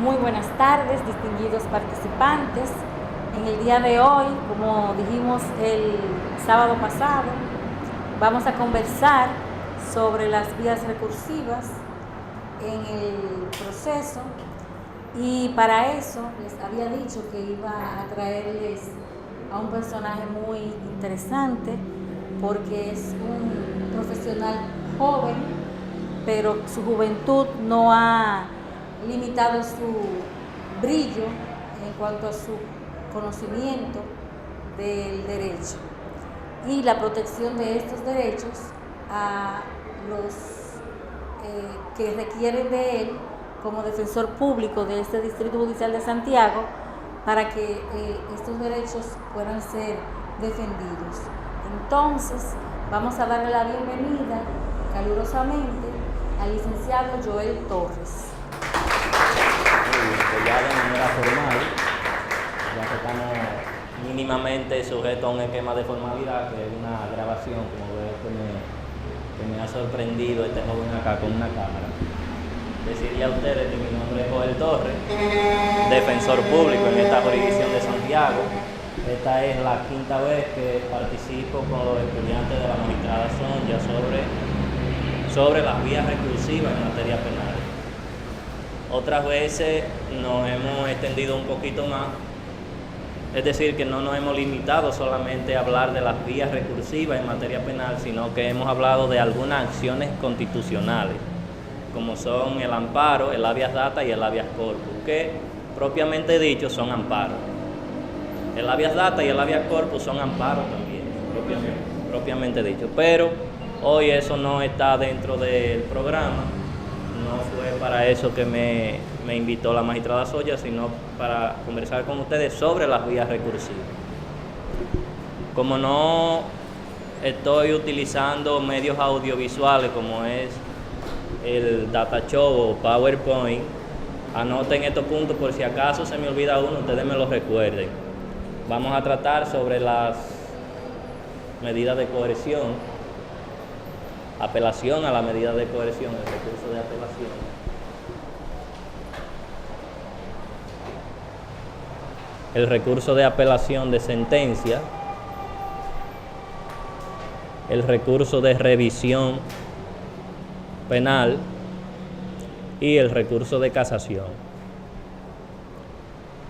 Muy buenas tardes, distinguidos participantes. En el día de hoy, como dijimos el sábado pasado, vamos a conversar sobre las vías recursivas en el proceso, y para eso les había dicho que iba a traerles a un personaje muy interesante porque es un profesional joven, pero su juventud no ha limitado su brillo en cuanto a su conocimiento del derecho y la protección de estos derechos a los que requieren de él como defensor público de este Distrito Judicial de Santiago, para que estos derechos puedan ser defendidos. Entonces, vamos a darle la bienvenida calurosamente al licenciado Joel Torres. Pues ya de manera formal, ya que estamos mínimamente sujetos a un esquema de formalidad, que es una grabación, como veo que me ha sorprendido este joven acá con una cámara. Decirle a ustedes que mi nombre es Joel Torres, defensor público en esta jurisdicción de Santiago. Esta es la quinta vez que participo con los estudiantes de la magistrada Sonia sobre las vías recursivas en materia penal. Otras veces nos hemos extendido un poquito más, es decir, que no nos hemos limitado solamente a hablar de las vías recursivas en materia penal, sino que hemos hablado de algunas acciones constitucionales, como son el amparo, el habeas data y el habeas corpus, que propiamente dicho son amparos. El habeas data y el habeas corpus son amparos también, propiamente dicho, pero hoy eso no está dentro del programa. No fue para eso que me invitó la magistrada Soya, sino para conversar con ustedes sobre las vías recursivas. Como no estoy utilizando medios audiovisuales como es el Data Show o PowerPoint, anoten estos puntos por si acaso se me olvida uno, ustedes me lo recuerden. Vamos a tratar sobre las medidas de coerción, apelación a la medida de coerción, el recurso de apelación. El recurso de apelación de sentencia, el recurso de revisión penal y el recurso de casación.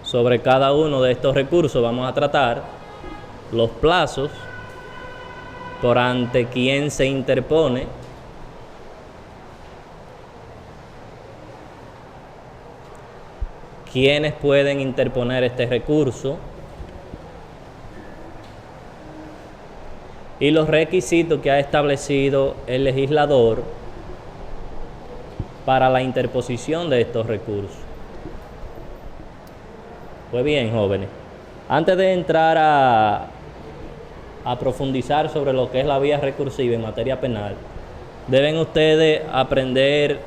Sobre cada uno de estos recursos vamos a tratar los plazos, por ante quién se interpone, quiénes pueden interponer este recurso y los requisitos que ha establecido el legislador para la interposición de estos recursos. Pues bien, jóvenes, antes de entrar a profundizar sobre lo que es la vía recursiva en materia penal, deben ustedes aprender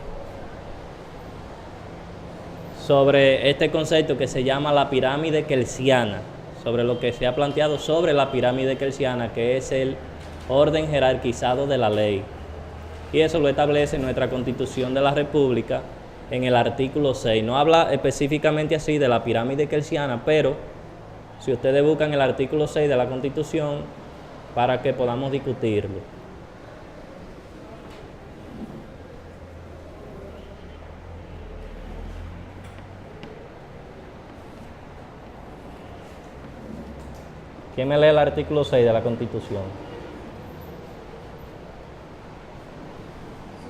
sobre este concepto que se llama la pirámide kelsiana, sobre lo que se ha planteado sobre la pirámide kelsiana, que es el orden jerarquizado de la ley. Y eso lo establece nuestra Constitución de la República en el artículo 6. No habla específicamente así de la pirámide kelsiana, pero si ustedes buscan el artículo 6 de la Constitución, para que podamos discutirlo. ¿Quién me lee el artículo 6 de la Constitución?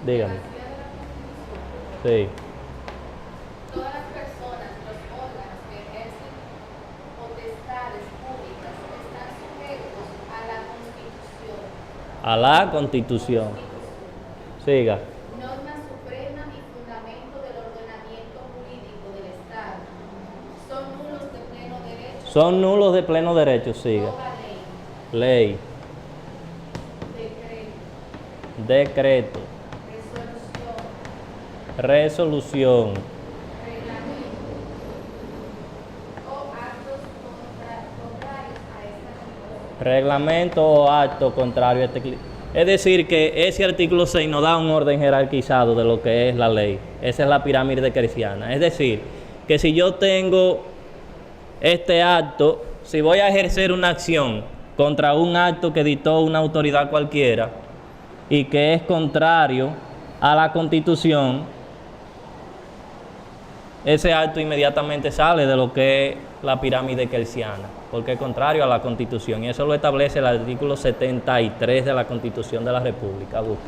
Dígame. Sí. Todas las personas, los órganos que ejercen potestades públicas están sujetos a la Constitución. A la Constitución. Siga. Norma suprema y fundamento del ordenamiento jurídico del Estado. Son nulos de pleno derecho. Son nulos de pleno derecho, siga. Toda Ley. ley. Decreto. Decreto. Resolución. Resolución. Reglamento. O actos contrarios a esta Constitución. Reglamento o acto contrario a este. Es decir, que ese artículo 6 nos da un orden jerarquizado de lo que es la ley. Esa es la pirámide kelsiana. Es decir, que si yo tengo este acto, si voy a ejercer una acción contra un acto que dictó una autoridad cualquiera y que es contrario a la Constitución, ese acto inmediatamente sale de lo que es la pirámide kelsiana, porque es contrario a la Constitución, y eso lo establece el artículo 73 de la Constitución de la República. Busque.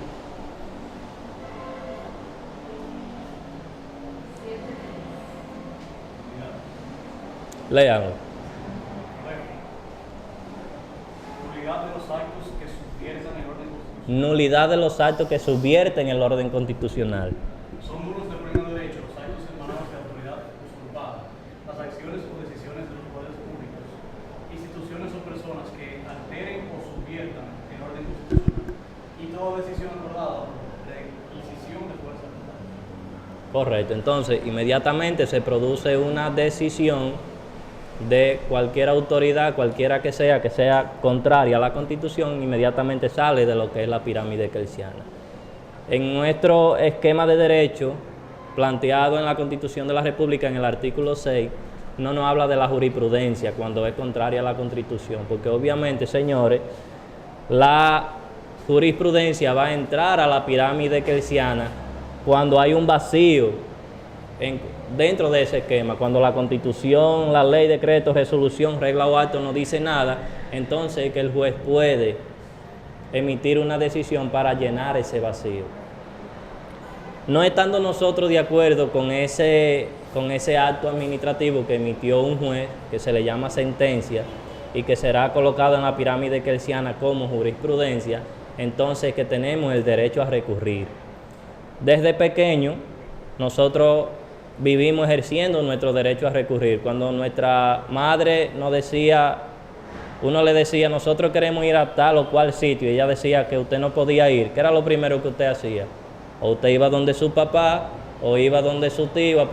Léanlo. Nulidad de los actos que subvierten el orden constitucional. Son nulos de pleno derecho los actos emanados de autoridad usurpada, las acciones o decisiones de los poderes públicos, instituciones o personas que alteren o subviertan el orden constitucional, y toda decisión acordada de incisión de fuerza brutal. Correcto, entonces inmediatamente se produce una decisión de cualquier autoridad, cualquiera que sea contraria a la Constitución, inmediatamente sale de lo que es la pirámide kelsiana. En nuestro esquema de derecho planteado en la Constitución de la República, en el artículo 6, no nos habla de la jurisprudencia cuando es contraria a la Constitución, porque obviamente, señores, la jurisprudencia va a entrar a la pirámide kelsiana cuando hay un vacío dentro de ese esquema, cuando la Constitución, la ley, decreto, resolución, regla o acto no dice nada, entonces que el juez puede emitir una decisión para llenar ese vacío. No estando nosotros de acuerdo con ese acto administrativo que emitió un juez, que se le llama sentencia, y que será colocado en la pirámide kelsiana como jurisprudencia, entonces que tenemos el derecho a recurrir. Desde pequeño, nosotros vivimos ejerciendo nuestro derecho a recurrir. Cuando nuestra madre nos decía, uno le decía, nosotros queremos ir a tal o cual sitio, y ella decía que usted no podía ir, ¿qué era lo primero que usted hacía? O usted iba donde su papá, o iba donde su tío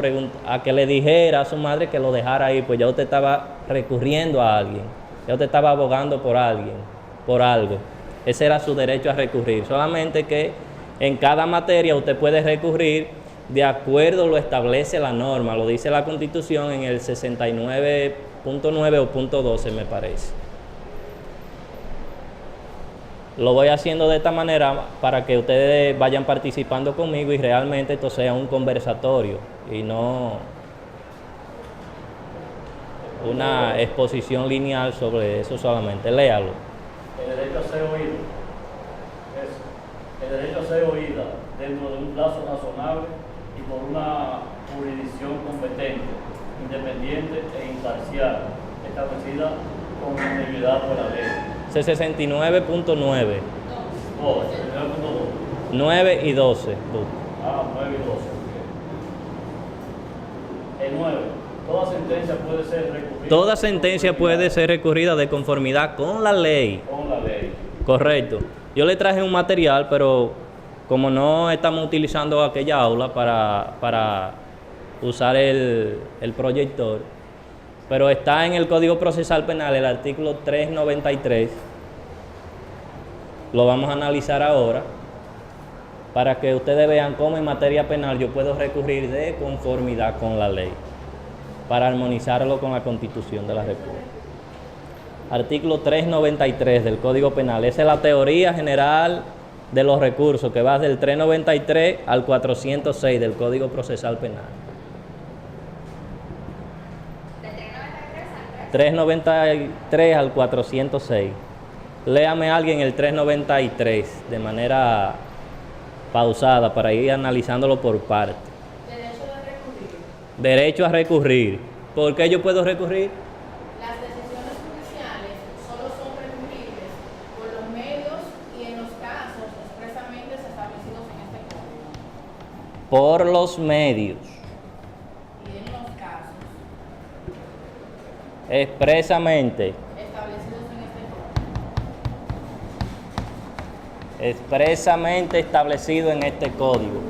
a que le dijera a su madre que lo dejara ir, pues ya usted estaba recurriendo a alguien, ya usted estaba abogando por alguien, por algo. Ese era su derecho a recurrir, solamente que en cada materia usted puede recurrir de acuerdo lo establece la norma, lo dice la Constitución en el 69.9 o punto 12, me parece. Lo voy haciendo de esta manera para que ustedes vayan participando conmigo y realmente esto sea un conversatorio y no una exposición lineal sobre eso solamente. Léalo. El derecho a ser oído. El derecho a ser oída dentro de un plazo razonable y por una jurisdicción competente, independiente e imparcial, establecida con integridad por la ley. 69.9. 69.2. 9 y 12. 9 y 12. El 9. Toda sentencia puede ser recurrida. Toda sentencia puede ser recurrida de conformidad con la ley. Con la ley. Correcto. Yo le traje un material, pero como no estamos utilizando aquella aula para usar el proyector, pero está en el Código Procesal Penal, el artículo 393, lo vamos a analizar ahora, para que ustedes vean cómo en materia penal yo puedo recurrir de conformidad con la ley, para armonizarlo con la Constitución de la República. Artículo 393 del Código Penal, esa es la teoría general de los recursos, que va del 393 al 406 del Código Procesal Penal. ¿De 393 al 406. Léame alguien el 393 de manera pausada para ir analizándolo por parte. Derecho a recurrir. Derecho a recurrir. ¿Por qué yo puedo recurrir? Las decisiones judiciales solo son recurribles por los medios y en los casos expresamente establecidos en este código. Por los medios. Y en los casos Expresamente. establecidos en este código. Expresamente establecido en este código.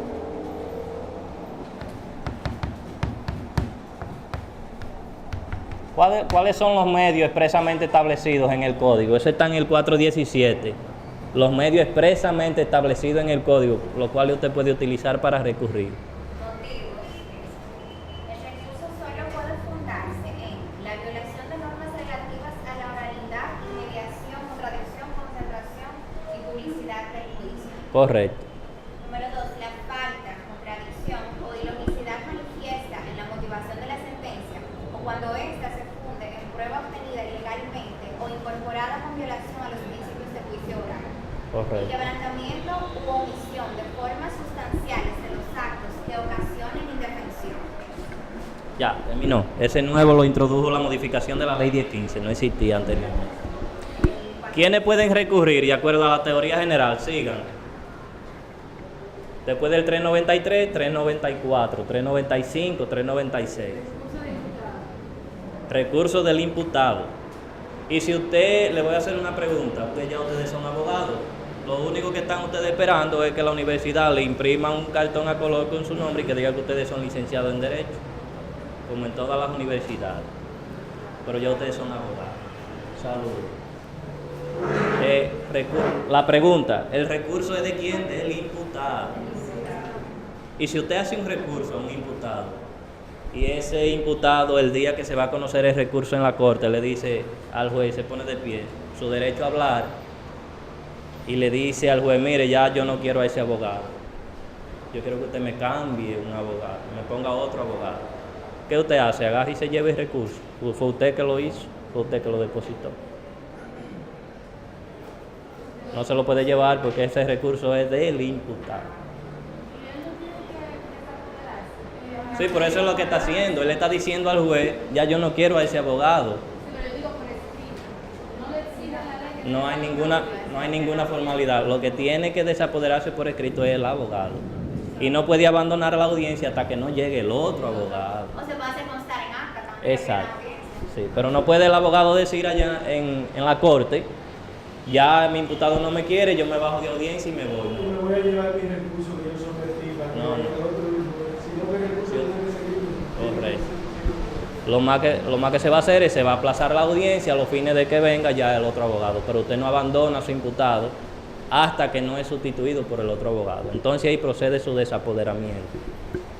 ¿Cuáles son los medios expresamente establecidos en el código? Eso está en el 417. Los medios expresamente establecidos en el código, los cuales usted puede utilizar para recurrir. Motivos. El recurso Correcto. Número 2. La falta, contradicción o ilogicidad manifiesta en la motivación de la sentencia o cuando ésta se funde en prueba obtenida ilegalmente o incorporada con violación a los principios de juicio oral. Correcto. El quebrantamiento u omisión de formas sustanciales de los actos que ocasionen indefensión. Ya, terminó. Ese nuevo lo introdujo la modificación de la ley 1015, no existía anteriormente. ¿Quiénes pueden recurrir de acuerdo a la teoría general? Sigan. Después del 393, 394, 395, 396. Recurso del imputado. Y si usted, le voy a hacer una pregunta, ustedes son abogados. Lo único que están ustedes esperando es que la universidad le imprima un cartón a color con su nombre y que diga que ustedes son licenciados en Derecho, como en todas las universidades. Pero ya ustedes son abogados. Saludos. La pregunta, ¿el recurso es de quién? Del imputado. Y si usted hace un recurso a un imputado y ese imputado el día que se va a conocer el recurso en la corte le dice al juez, se pone de pie, su derecho a hablar, y le dice al juez, mire, ya yo no quiero a ese abogado, yo quiero que usted me cambie un abogado, me ponga otro abogado, ¿qué usted hace? Agarra y se lleva el recurso. ¿Fue usted que lo hizo? ¿Fue usted que lo depositó? No se lo puede llevar porque ese recurso es del imputado. Sí, por eso es lo que está haciendo. Él está diciendo al juez, ya yo no quiero a ese abogado. No hay ninguna formalidad. Lo que tiene que desapoderarse por escrito es el abogado. Y no puede abandonar la audiencia hasta que no llegue el otro abogado. O se puede hacer constar en acta también. Exacto. Sí, pero no puede el abogado decir allá en la corte, ya mi imputado no me quiere, yo me bajo de audiencia y me voy. Yo me voy a llevar mi recurso que yo sometí para No. que el otro, si no me recurso, no me seguir. Correcto. Lo más que se va a hacer es se va a aplazar la audiencia a los fines de que venga ya el otro abogado, pero usted no abandona a su imputado hasta que no es sustituido por el otro abogado. Entonces ahí procede su desapoderamiento.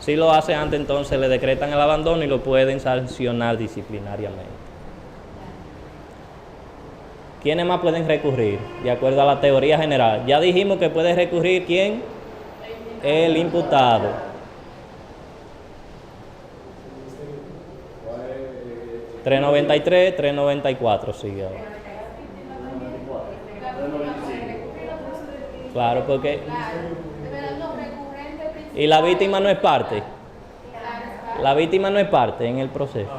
Si lo hace antes, entonces le decretan el abandono y lo pueden sancionar disciplinariamente. ¿Quiénes más pueden recurrir? De acuerdo a la teoría general. Ya dijimos que puede recurrir ¿quién? El imputado. 393, 394, sigue ahora. Claro, porque... ¿Y la víctima no es parte? La víctima no es parte en el proceso.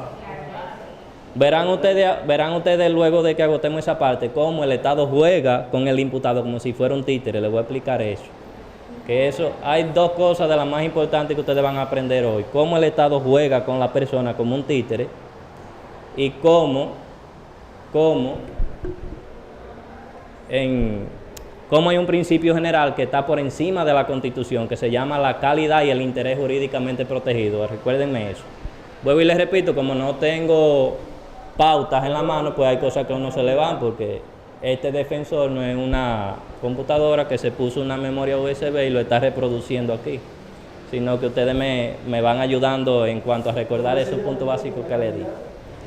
Verán ustedes luego de que agotemos esa parte, cómo el Estado juega con el imputado como si fuera un títere. Les voy a explicar eso. Que eso, hay dos cosas de las más importantes que ustedes van a aprender hoy. Cómo el Estado juega con la persona como un títere y cómo hay un principio general que está por encima de la Constitución, que se llama la calidad y el interés jurídicamente protegido. Recuérdenme eso. Vuelvo y les repito, como no tengo pautas en la mano, pues hay cosas que a uno se le van, porque este defensor no es una computadora que se puso una memoria USB y lo está reproduciendo aquí, sino que ustedes me van ayudando en cuanto a recordar esos puntos básicos que les di.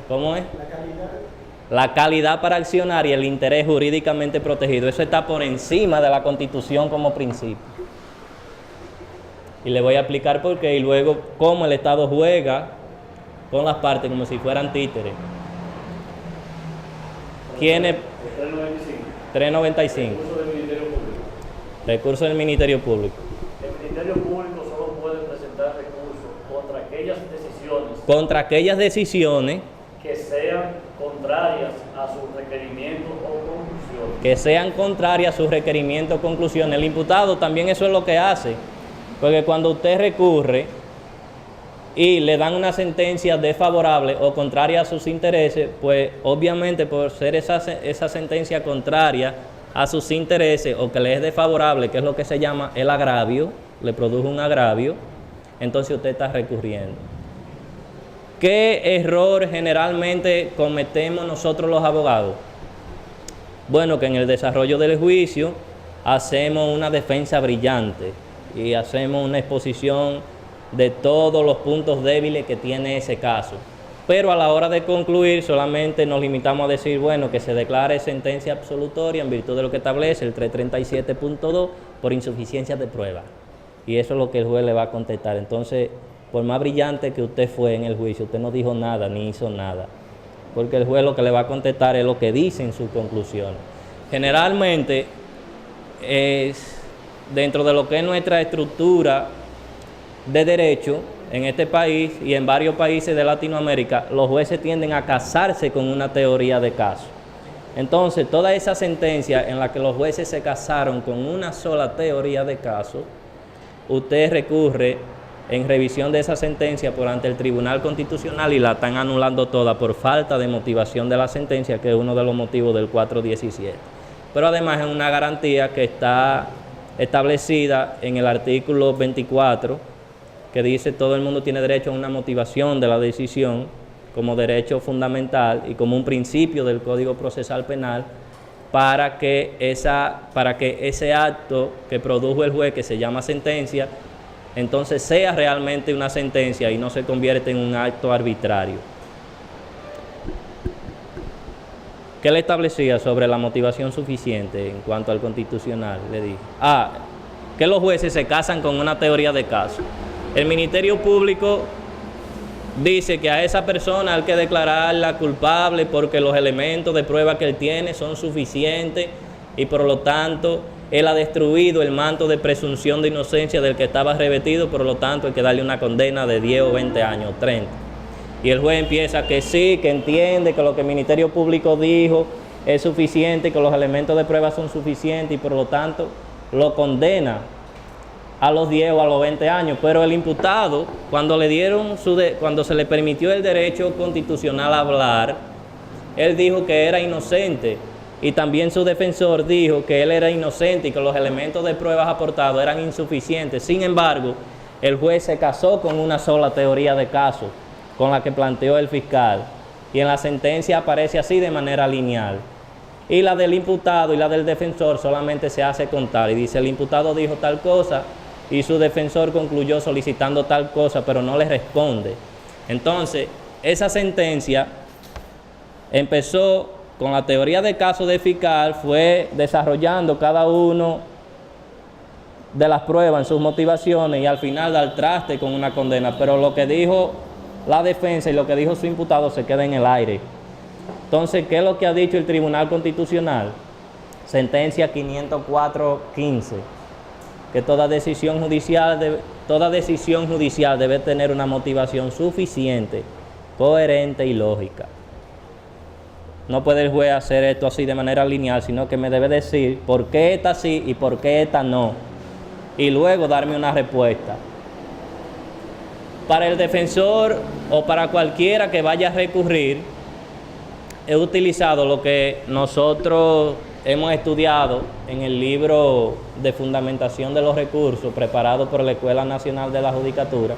¿Cómo es? La calidad para accionar y el interés jurídicamente protegido. Eso está por encima de la Constitución como principio. Y le voy a explicar por qué y luego cómo el Estado juega con las partes como si fueran títeres. ¿Quiénes? 395. Recurso del Ministerio Público. El Ministerio Público solo puede presentar recursos contra aquellas decisiones que sean contrarias a sus requerimientos o conclusiones. Que sean contrarias a sus requerimientos o conclusiones. El imputado también eso es lo que hace, porque cuando usted recurre y le dan una sentencia desfavorable o contraria a sus intereses, pues obviamente por ser esa sentencia contraria a sus intereses o que le es desfavorable, que es lo que se llama el agravio, le produjo un agravio, entonces usted está recurriendo. ¿Qué error generalmente cometemos nosotros los abogados? Bueno, que en el desarrollo del juicio hacemos una defensa brillante y hacemos una exposición de todos los puntos débiles que tiene ese caso. Pero a la hora de concluir solamente nos limitamos a decir, bueno, que se declare sentencia absolutoria en virtud de lo que establece el 337.2 por insuficiencia de prueba. Y eso es lo que el juez le va a contestar. Entonces, por más brillante que usted fue en el juicio, usted no dijo nada ni hizo nada. Porque el juez lo que le va a contestar es lo que dice en sus conclusiones. Generalmente, dentro de lo que es nuestra estructura de derecho en este país y en varios países de Latinoamérica, los jueces tienden a casarse con una teoría de caso. Entonces, toda esa sentencia en la que los jueces se casaron con una sola teoría de caso, usted recurre en revisión de esa sentencia por ante el Tribunal Constitucional y la están anulando toda por falta de motivación de la sentencia, que es uno de los motivos del 417. Pero además es una garantía que está establecida en el artículo 24, que dice todo el mundo tiene derecho a una motivación de la decisión como derecho fundamental y como un principio del Código Procesal Penal para que ese acto que produjo el juez, que se llama sentencia, entonces sea realmente una sentencia y no se convierte en un acto arbitrario. ¿Qué le establecía sobre la motivación suficiente en cuanto al constitucional? Le dije, que los jueces se casan con una teoría de caso. El Ministerio Público dice que a esa persona hay que declararla culpable porque los elementos de prueba que él tiene son suficientes y por lo tanto él ha destruido el manto de presunción de inocencia del que estaba revestido, por lo tanto hay que darle una condena de 10 o 20 años, 30. Y el juez empieza que sí, que entiende que lo que el Ministerio Público dijo es suficiente, que los elementos de prueba son suficientes y por lo tanto lo condena a los 10 o a los 20 años, pero el imputado, cuando se le permitió el derecho constitucional a hablar, él dijo que era inocente y también su defensor dijo que él era inocente y que los elementos de pruebas aportados eran insuficientes. Sin embargo, el juez se casó con una sola teoría de caso, con la que planteó el fiscal, y en la sentencia aparece así de manera lineal. Y la del imputado y la del defensor solamente se hace contar y dice el imputado dijo tal cosa y su defensor concluyó solicitando tal cosa, pero no le responde. Entonces, esa sentencia empezó con la teoría de caso del fiscal, fue desarrollando cada uno de las pruebas en sus motivaciones y al final da el traste con una condena, pero lo que dijo la defensa y lo que dijo su imputado se queda en el aire. Entonces, ¿qué es lo que ha dicho el Tribunal Constitucional? Sentencia 504-15. Que toda decisión judicial debe tener una motivación suficiente, coherente y lógica. No puede el juez hacer esto así de manera lineal, sino que me debe decir por qué esta sí y por qué esta no, y luego darme una respuesta. Para el defensor o para cualquiera que vaya a recurrir, he utilizado lo que nosotros hemos estudiado en el libro de fundamentación de los recursos preparado por la Escuela Nacional de la Judicatura,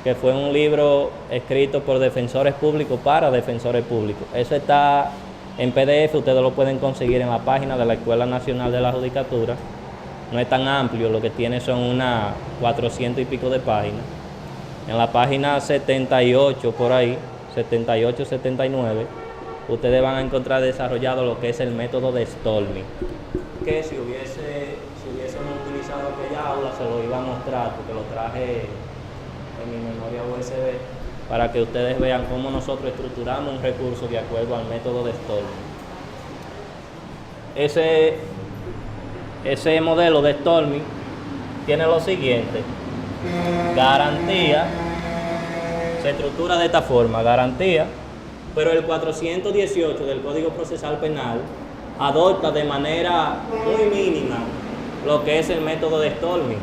que fue un libro escrito por defensores públicos para defensores públicos. Eso está en PDF, ustedes lo pueden conseguir en la página de la Escuela Nacional de la Judicatura. No es tan amplio, lo que tiene son unas 400 y pico de páginas. En la página 78, por ahí, 78, 79, ustedes van a encontrar desarrollado lo que es el método de Stolmi, que si hubiésemos utilizado aquella aula se lo iba a mostrar, porque lo traje en mi memoria USB, para que ustedes vean cómo nosotros estructuramos un recurso de acuerdo al método de Stolmi. Ese modelo de Stolmi tiene lo siguiente: garantía, se estructura de esta forma, garantía, pero el 418 del Código Procesal Penal adopta de manera muy mínima lo que es el método de Stolmi.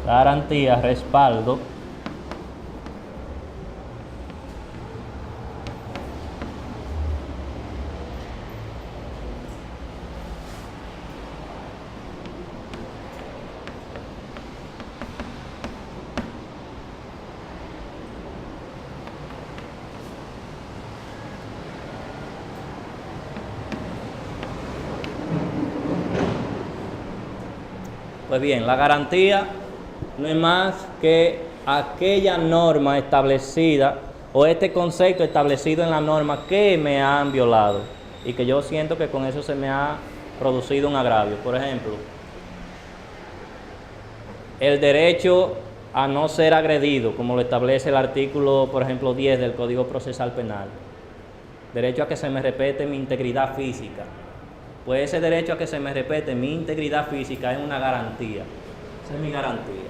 Garantía, respaldo, pues bien, la garantía no es más que aquella norma establecida o este concepto establecido en la norma que me han violado y que yo siento que con eso se me ha producido un agravio. Por ejemplo, el derecho a no ser agredido, como lo establece el artículo, por ejemplo, 10 del Código Procesal Penal. Derecho a que se me respete mi integridad física. Pues ese derecho a que se me respete mi integridad física es una garantía. Esa es mi garantía.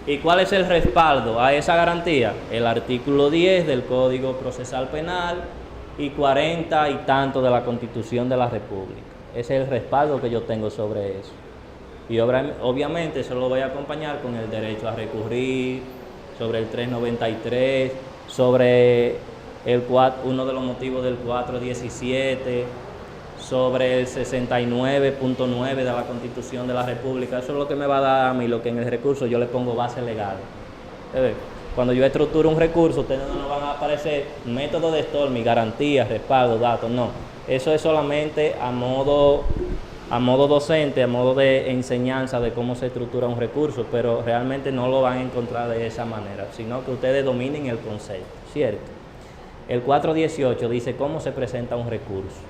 ¿Y cuál es el respaldo a esa garantía? El artículo 10 del Código Procesal Penal y 40 y tanto de la Constitución de la República. Ese es el respaldo que yo tengo sobre eso. Y obviamente eso lo voy a acompañar con el derecho a recurrir, sobre el 393, sobre uno de los motivos del 417, sobre el 69.9 de la Constitución de la República. Eso es lo que me va a dar a mí, lo que en el recurso yo le pongo base legal. Cuando yo estructuro un recurso, ustedes no van a aparecer método de storming, garantías, respaldo, datos, no. Eso es solamente a modo docente, a modo de enseñanza de cómo se estructura un recurso, pero realmente no lo van a encontrar de esa manera, sino que ustedes dominen el concepto, ¿cierto? El 418 dice cómo se presenta un recurso.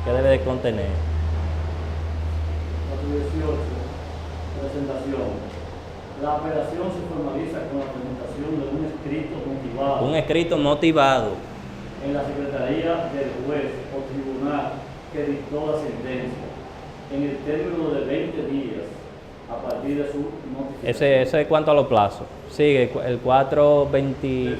¿Qué debe de contener? 418, presentación. La apelación se formaliza con la presentación de un escrito motivado. Un escrito motivado. En la secretaría del juez o tribunal que dictó la sentencia, en el término de 20 días, a partir de su notificación. Ese es cuanto a los plazos. Sigue el 419.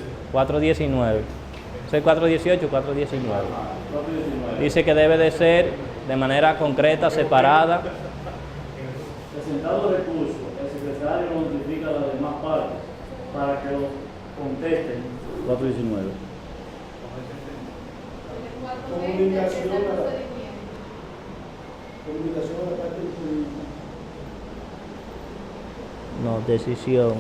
Ese es el 418, 419. 419. Dice que debe de ser de manera concreta, separada. Presentado el recurso, el secretario notifica a las demás partes para que lo contesten. 419. Comunicación a la parte jurídica. No, decisión.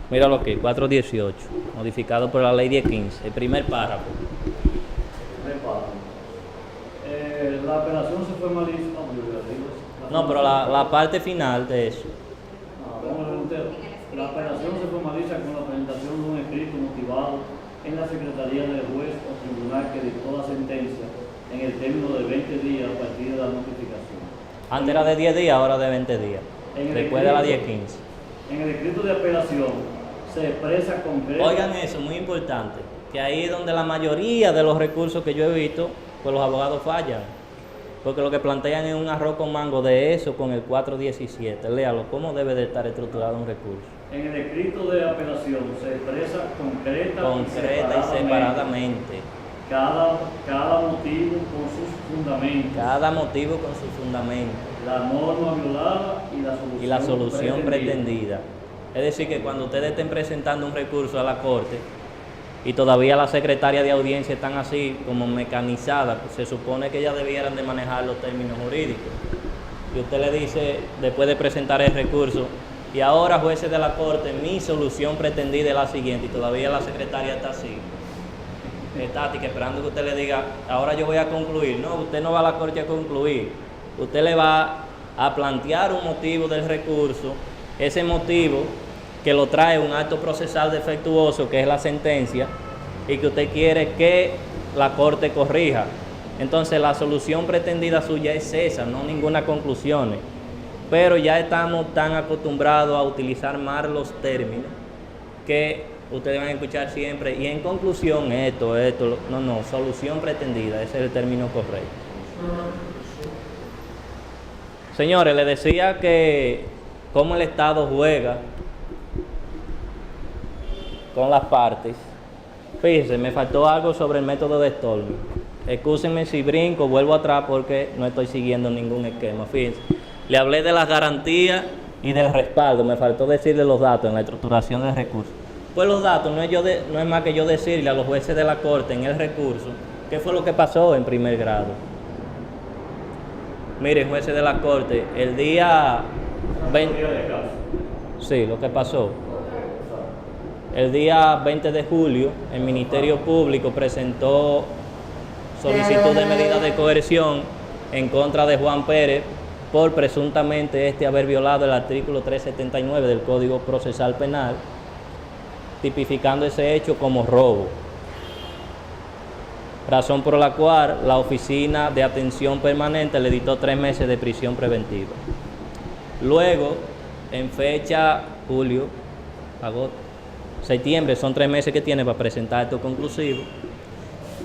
Míralo aquí, 418, modificado por la ley 1015, el primer párrafo. La apelación se formaliza. No, pero la parte final de eso. Vamos a ver entero. La apelación se formaliza con la presentación de un escrito motivado en la secretaría del juez o tribunal que dictó la sentencia en el término de 20 días a partir de la notificación. Antes era de 10 días, ahora de 20 días. Después de la 1015. En el escrito de apelación se expresa concretamente. Oigan eso, muy importante, que ahí es donde la mayoría de los recursos que yo he visto, pues los abogados fallan. Porque lo que plantean es un arroz con mango de eso con el 417. Léalo, ¿cómo debe de estar estructurado un recurso? En el escrito de apelación se expresa concreta y separadamente. Cada motivo con sus fundamentos. Cada motivo con sus fundamentos. La norma violada y la solución pretendida. Es decir, que cuando ustedes estén presentando un recurso a la Corte y todavía las secretarias de audiencia están así como mecanizadas, pues se supone que ellas debieran de manejar los términos jurídicos. Y usted le dice, después de presentar el recurso, y ahora, jueces de la Corte, mi solución pretendida es la siguiente, y todavía la secretaria está así, estática, esperando que usted le diga, ahora yo voy a concluir. No, usted no va a la Corte a concluir. Usted le va a plantear un motivo del recurso, ese motivo que lo trae un acto procesal defectuoso, que es la sentencia, y que usted quiere que la Corte corrija. Entonces la solución pretendida suya es esa, no ninguna conclusión. Pero ya estamos tan acostumbrados a utilizar mal los términos que ustedes van a escuchar siempre, y en conclusión esto, no, solución pretendida, ese es el término correcto. Señores, les decía que cómo el Estado juega con las partes. Fíjense, me faltó algo sobre el método de storming. Excúsenme si brinco, vuelvo atrás porque no estoy siguiendo ningún esquema. Fíjense, le hablé de las garantías y del respaldo, me faltó decirle los datos en la estructuración del recurso. Pues los datos no es más que yo decirle a los jueces de la Corte en el recurso qué fue lo que pasó en primer grado. Miren, jueces de la Corte, el día 20... Sí, lo que pasó. El día 20 de julio, el Ministerio Público presentó solicitud de medida de coerción en contra de Juan Pérez por presuntamente haber violado el artículo 379 del Código Procesal Penal, tipificando ese hecho como robo. Razón por la cual la Oficina de Atención Permanente le dictó 3 meses de prisión preventiva. Luego, en fecha julio, agosto, septiembre, son 3 meses que tiene para presentar esto conclusivo.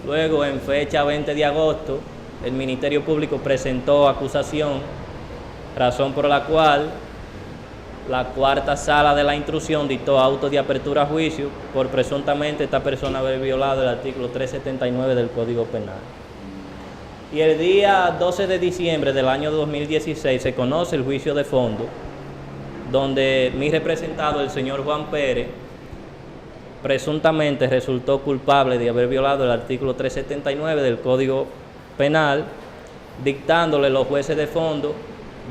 Luego, en fecha 20 de agosto, el Ministerio Público presentó acusación, razón por la cual la cuarta sala de la instrucción dictó auto de apertura a juicio por presuntamente esta persona haber violado el artículo 379 del Código Penal. Y el día 12 de diciembre del año 2016 se conoce el juicio de fondo, donde mi representado, el señor Juan Pérez, presuntamente resultó culpable de haber violado el artículo 379 del Código Penal, dictándole los jueces de fondo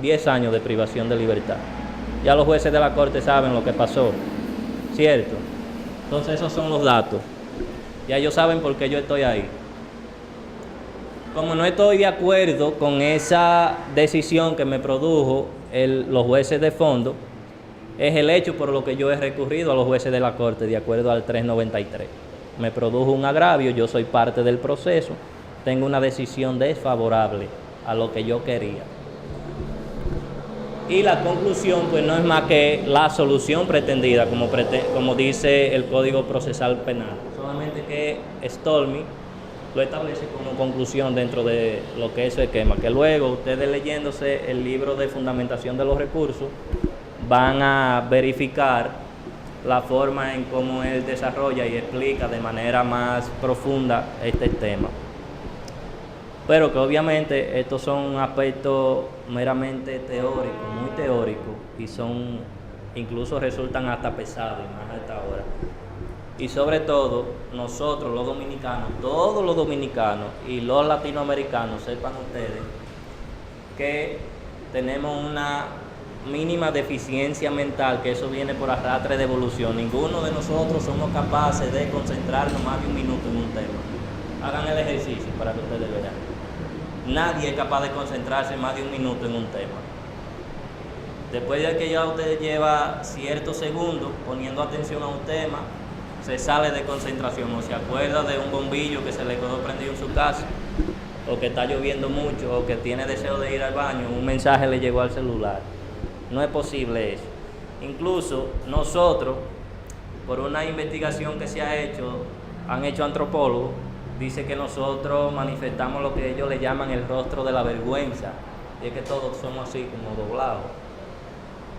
10 años de privación de libertad. Ya los jueces de la Corte saben lo que pasó, ¿cierto? Entonces esos son los datos. Ya ellos saben por qué yo estoy ahí. Como no estoy de acuerdo con esa decisión que me produjo los jueces de fondo, es el hecho por lo que yo he recurrido a los jueces de la Corte de acuerdo al 393. Me produjo un agravio, yo soy parte del proceso, tengo una decisión desfavorable a lo que yo quería. Y la conclusión pues no es más que la solución pretendida, como dice el Código Procesal Penal. Solamente que Stormy lo establece como conclusión dentro de lo que es su esquema, que luego ustedes leyéndose el libro de fundamentación de los recursos van a verificar la forma en cómo él desarrolla y explica de manera más profunda este tema. Pero que obviamente estos son aspectos meramente teóricos, muy teóricos, y incluso resultan hasta pesados, más a esta hora. Y sobre todo, nosotros los dominicanos, todos los dominicanos y los latinoamericanos, sepan ustedes que tenemos una mínima deficiencia mental, que eso viene por arrastre de evolución. Ninguno de nosotros somos capaces de concentrarnos más de un minuto en un tema. Hagan el ejercicio para que ustedes vean. Nadie es capaz de concentrarse más de un minuto en un tema. Después de que ya usted lleva ciertos segundos poniendo atención a un tema, se sale de concentración o se acuerda de un bombillo que se le quedó prendido en su casa, o que está lloviendo mucho, o que tiene deseo de ir al baño, un mensaje le llegó al celular. No es posible eso. Incluso nosotros, por una investigación que se ha hecho, han hecho antropólogos, dice que nosotros manifestamos lo que ellos le llaman el rostro de la vergüenza, y es que todos somos así como doblados,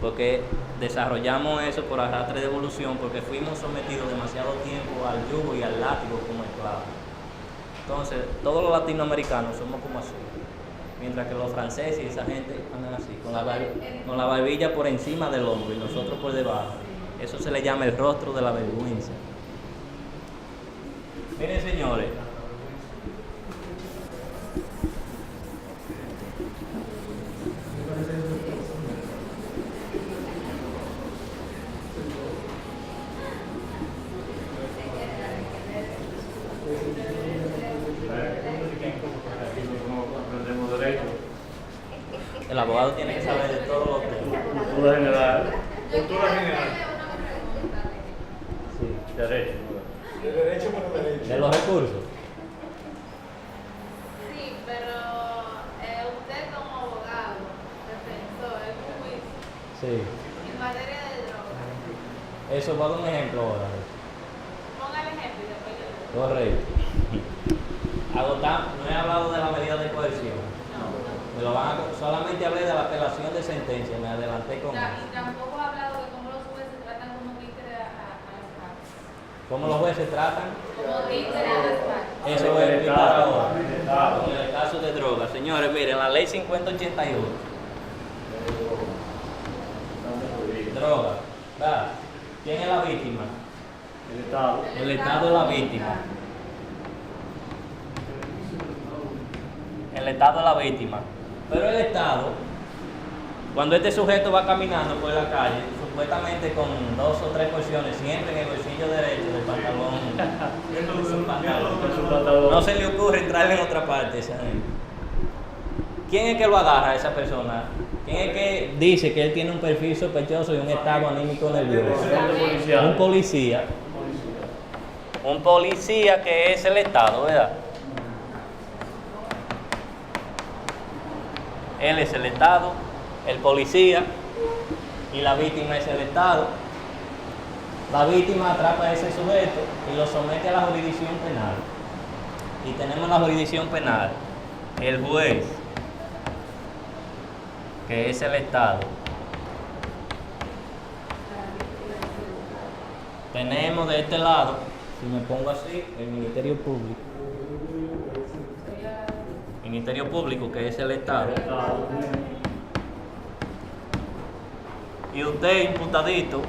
porque desarrollamos eso por arrastre de evolución, porque fuimos sometidos demasiado tiempo al yugo y al látigo como esclavos. Entonces, todos los latinoamericanos somos como así, mientras que los franceses y esa gente andan así, con la barbilla por encima del hombro y nosotros por debajo. Eso se le llama el rostro de la vergüenza. Miren, señores, el abogado tiene que saber de todos los temas. Cultura general. Cultura general. Sí, Derecho. De derecho por derecho. de los recursos. Sí, pero usted como abogado, defensor, es un juicio Sí. en materia de drogas. Eso va a dar un ejemplo ahora. Ponga el ejemplo y después yo. Correcto. No he hablado de la medida de coerción. Solamente hablé de la apelación de sentencia, me adelanté con eso. Y tampoco ha hablado de cómo los jueces tratan como títeres a las partes. ¿Cómo los jueces tratan? Como títeres a las partes. Eso voy a explicar ahora. En el caso de drogas. Señores, miren, la ley 5081. Droga. ¿Verdad? ¿Quién es la víctima? El Estado. El Estado es la víctima. El Estado es la víctima. Pero el Estado, cuando este sujeto va caminando por la calle, supuestamente con 2 o 3 porciones, siempre en el bolsillo derecho del pantalón. De su pantalón. No se le ocurre entrarle en otra parte, ¿saben? ¿Quién es que lo agarra a esa persona? ¿Quién es que dice que él tiene un perfil sospechoso y un estado anímico nervioso? Un policía. Un policía que es el Estado, ¿verdad? Él es el Estado, el policía, y la víctima es el Estado. La víctima atrapa a ese sujeto y lo somete a la jurisdicción penal. Y tenemos la jurisdicción penal, el juez, que es el Estado. Tenemos de este lado, si me pongo así, el Ministerio Público. Ministerio Público, que es el Estado. Y usted, imputadito,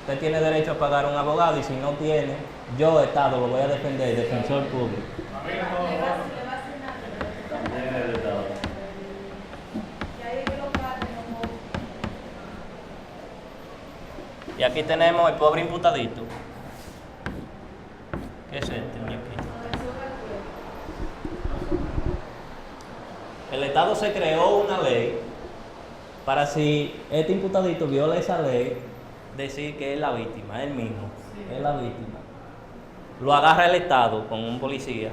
usted tiene derecho a pagar un abogado, y si no tiene, yo, Estado, lo voy a defender, defensor público. Y aquí tenemos el pobre imputadito. ¿Qué es este, muñequito? El Estado se creó una ley para, si este imputadito viola esa ley, decir que es la víctima, él mismo, es la víctima. Lo agarra el Estado con un policía.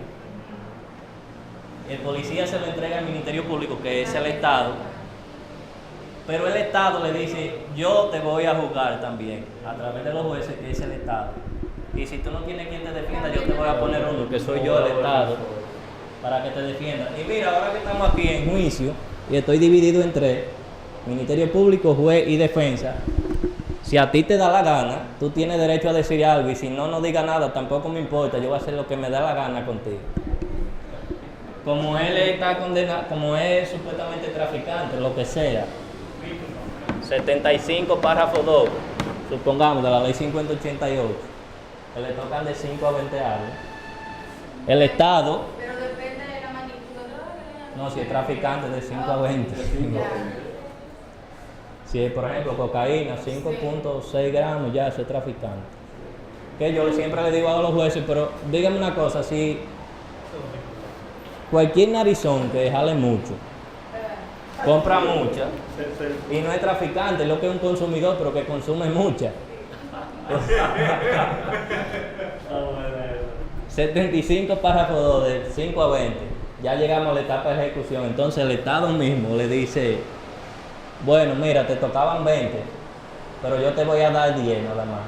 El policía se lo entrega al Ministerio Público, que es el Estado. Pero el Estado le dice, yo te voy a juzgar también, a través de los jueces, que es el Estado. Y si tú no tienes quien te defienda, yo te voy a poner uno, que soy yo, el Estado, para que te defienda. Y mira, ahora que estamos aquí en juicio, y estoy dividido en 3, Ministerio Público, juez y defensa, si a ti te da la gana, tú tienes derecho a decir algo, y si no diga nada, tampoco me importa, yo voy a hacer lo que me da la gana contigo. Como él está condenado, como es supuestamente traficante, lo que sea, 75 párrafo 2, supongamos, de la ley 5088, que le tocan de 5 a 20 años. El Estado, Pero depende de la magnitud. no, si es traficante, de 5 a 20. Si es, por ejemplo, cocaína, 5.6 gramos, ya eso es traficante. Que yo siempre le digo a los jueces, pero dígame una cosa, si cualquier narizón que jale mucho, compra mucha, y no es traficante, es lo que es un consumidor, pero que consume mucha. 75 párrafo 2, de 5 a 20, ya llegamos a la etapa de ejecución. Entonces el Estado mismo le dice, bueno, mira, te tocaban 20, pero yo te voy a dar 10 nada más.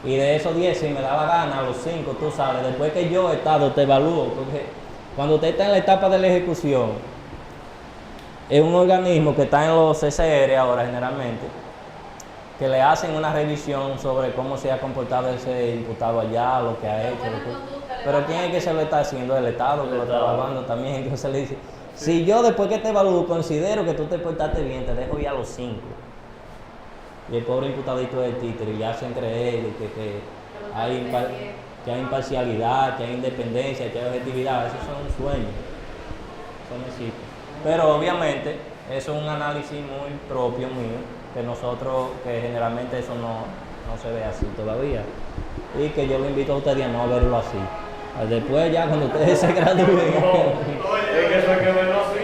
Y de esos 10, si me da la gana, a los 5 tú sales. Después que yo, Estado, te evalúo, porque cuando usted está en la etapa de la ejecución, es un organismo que está en los CCR ahora generalmente, que le hacen una revisión sobre cómo se ha comportado ese imputado allá, lo que ha hecho. Pero ¿quién es que se lo está haciendo? El Estado, que lo está evaluando también. Entonces le dice, si yo después que te evalúo considero que tú te portaste bien, te dejo ya a los 5. Y el pobre imputadito del títere, y hacen creer que hay imparcialidad, que hay independencia, que hay objetividad. Esos son sueños. Eso no existe. Pero obviamente eso es un análisis muy propio mío, que nosotros, que generalmente eso no se ve así todavía. Y que yo lo invito a ustedes a no verlo así. Después ya cuando ustedes se gradúen. Es que eso hay que verlo así.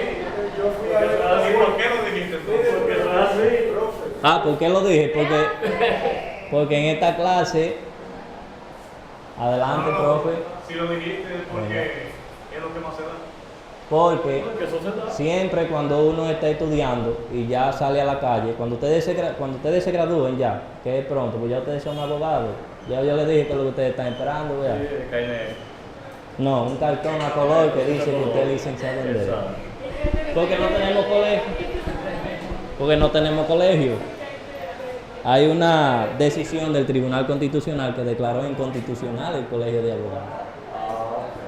Yo fui a ver. ¿Por qué lo dijiste tú? Porque eso es así. Ah, ¿por qué lo dije? Porque en esta clase, adelante, profe. Si lo dijiste es porque es lo que más se da. Porque Porque eso se da. siempre cuando uno está estudiando y ya sale a la calle, cuando ustedes se gradúen ya, que es pronto, pues ya ustedes son abogados. Ya yo les dije que es lo que ustedes están esperando, ¿verdad? Sí, Caine. No, un cartón a color que dice que usted es licenciado en Derecho. Porque no tenemos colegio. Porque no tenemos colegio. Hay una decisión del Tribunal Constitucional que declaró inconstitucional el colegio de abogados.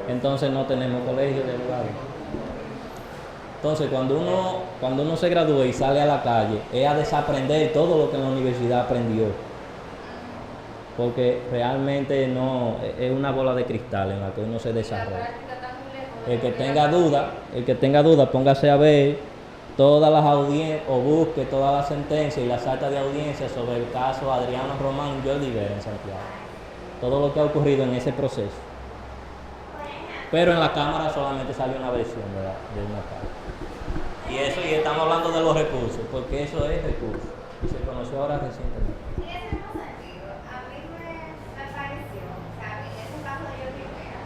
Entonces no tenemos colegio de abogados. Entonces cuando uno se gradúa y sale a la calle, es a desaprender todo lo que en la universidad aprendió. Porque realmente no es una bola de cristal en la que uno se desarrolla. El que tenga duda, póngase a ver todas las audiencias o busque todas las sentencias y las actas de audiencia sobre el caso Adriano Román y Jordi Vera en Santiago. Todo lo que ha ocurrido en ese proceso. Pero en la Cámara solamente salió una versión de una parte. Y estamos hablando de los recursos, porque eso es recurso. Y se conoció ahora recientemente. Y ese mismo sentido, a mí me pareció, o sea, en ese caso de Jordi Vera,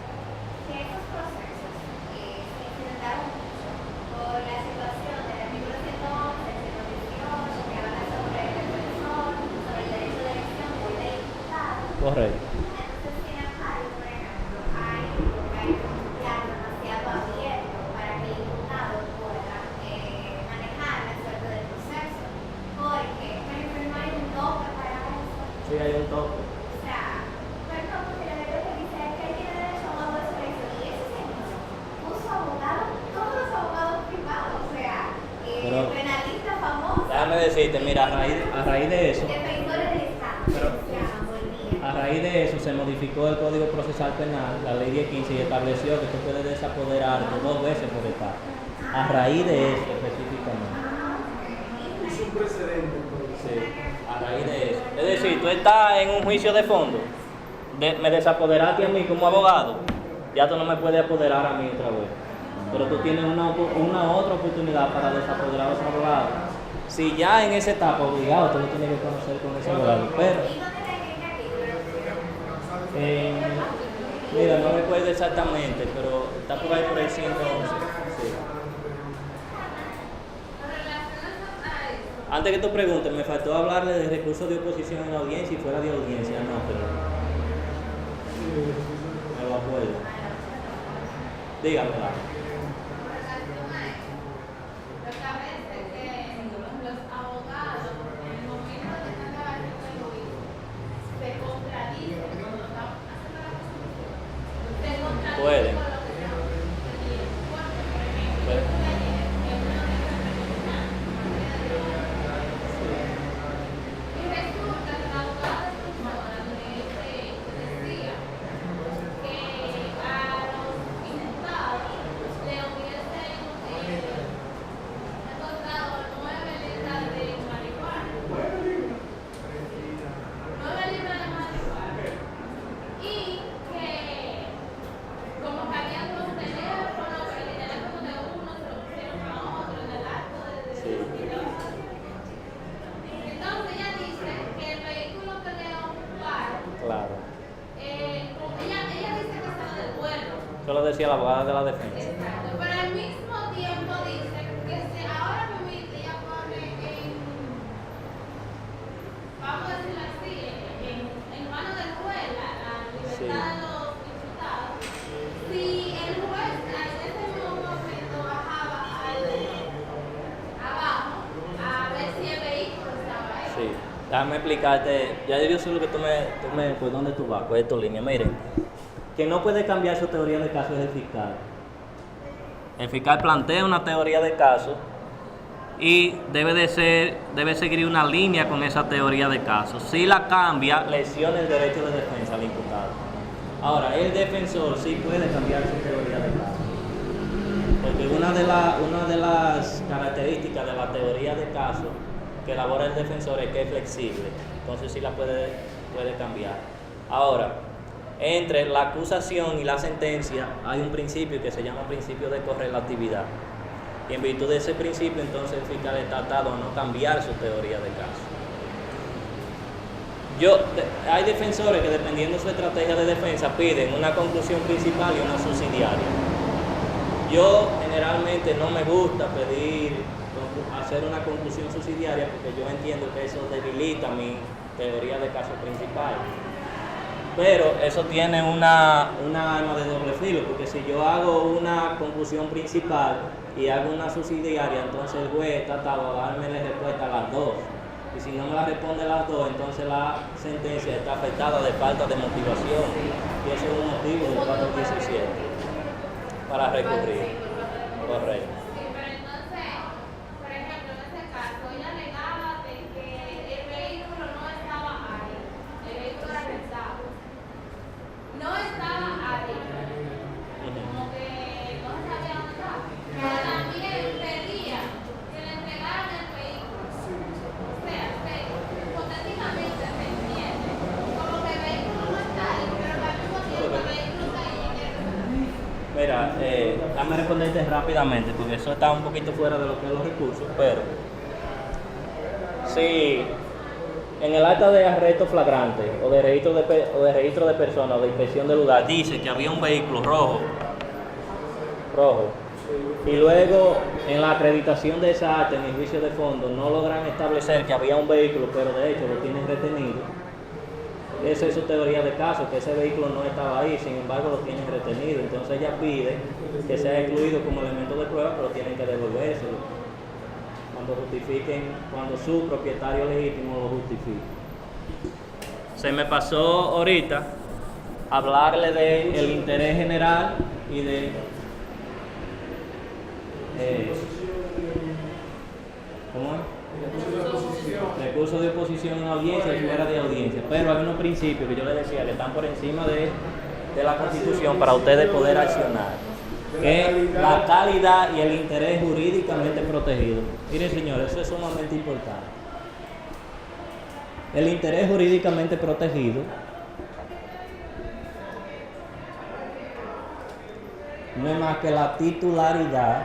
que estos procesos se incrementaron mucho por la situación del artículo 111, 118, que habla sobre el defensor, sobre el derecho de elección del diputado. Correcto. Entonces, sin embargo, por ejemplo, hay un plan demasiado abierto para que el diputado pueda manejar la suerte del proceso, porque no hay un tope para eso. Sí, hay un tope. O sea, perdón, porque la ley dice que él tiene derecho a un abogado de su elección, y ese señor puso abogados, todos los abogados privados, o sea, penalistas famosos, Déjame decirte, mira, a raíz de eso, defensores del Estado, a raíz de eso se modificó el Código Procesal Penal, la Ley 1015, y estableció que tú puedes desapoderarte 2 veces por etapa. A raíz de eso específicamente. Es un precedente. Sí, a raíz de eso. Es decir, tú estás en un juicio de fondo, me desapoderaste a mí como abogado, ya tú no me puedes apoderar a mí otra vez. Pero tú tienes una otra oportunidad para desapoderar a otro abogado. Si ya en esa etapa obligado, tú lo tienes que conocer con ese abogado. Pero, mira, no recuerdo exactamente, pero está por ahí por el 111. Sí. Antes que tú preguntes, me faltó hablarle de recursos de oposición en la audiencia y fuera de audiencia, no, pero me lo acuerdo. Dígamela. Pueden. Eso lo decía la abogada de la defensa. Exacto, pero al mismo tiempo dice que si ahora permite, ella pone vamos a decirlo así, en manos del juez la libertad de los imputados. Si el juez en ese mismo momento bajaba abajo a ver si el vehículo estaba ahí. Sí, déjame explicarte, ya yo sé lo que tú me pues dónde tú vas, cuál es tu línea. Miren, que no puede cambiar su teoría de caso es el fiscal. El fiscal plantea una teoría de caso y debe seguir una línea con esa teoría de caso. Si la cambia, lesiona el derecho de defensa al imputado. Ahora, el defensor sí puede cambiar su teoría de caso. Porque una de las características de la teoría de caso que elabora el defensor es que es flexible. Entonces sí la puede cambiar. Ahora, entre la acusación y la sentencia hay un principio que se llama principio de correlatividad. Y en virtud de ese principio, entonces el fiscal está atado a no cambiar su teoría de caso. Hay defensores que, dependiendo de su estrategia de defensa, piden una conclusión principal y una subsidiaria. Yo generalmente no me gusta hacer una conclusión subsidiaria porque yo entiendo que eso debilita mi teoría de caso principal. Pero eso tiene una arma de doble filo, porque si yo hago una conclusión principal y hago una subsidiaria, entonces el juez está atado a darme la respuesta a las dos. Y si no me la responde a las dos, entonces la sentencia está afectada de falta de motivación. Y ese es un motivo del 417 para recurrir. Correcto. Sí, pero entonces, por ejemplo, en este caso, ella alegaba de que el vehículo no estaba ahí, el vehículo era rentado. No estaba ahí, como que no sabía dónde estaba. Pero también pedía que mira, déjame responderte rápidamente, porque eso está un poquito fuera de lo que es los recursos, pero si en el acta de arresto flagrante o de registro de personas o de inspección del lugar dice que había un vehículo rojo, y luego en la acreditación de esa acta, en el juicio de fondo, no logran establecer que había un vehículo, pero de hecho lo tienen retenido, esa es su teoría de caso, que ese vehículo no estaba ahí, sin embargo lo tienen retenido. Entonces ella pide que sea excluido como elemento de prueba, pero tienen que devolvérselo cuando su propietario legítimo lo justifique. Se me pasó ahorita hablarle del interés general y de ¿cómo es? Recursos de oposición en audiencia y fuera de audiencia, pero hay unos principios que yo les decía que están por encima de la Constitución para ustedes poder accionar, que es la calidad y el interés jurídicamente protegido. Miren, señores, eso es sumamente importante. El interés jurídicamente protegido no es más que la titularidad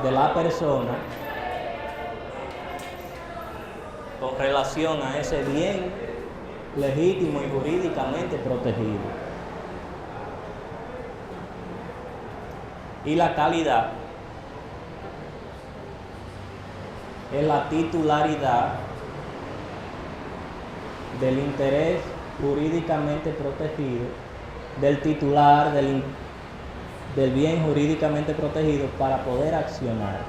de la persona con relación a ese bien legítimo y jurídicamente protegido. Y la calidad es la titularidad del interés jurídicamente protegido, del titular del bien jurídicamente protegido para poder accionar.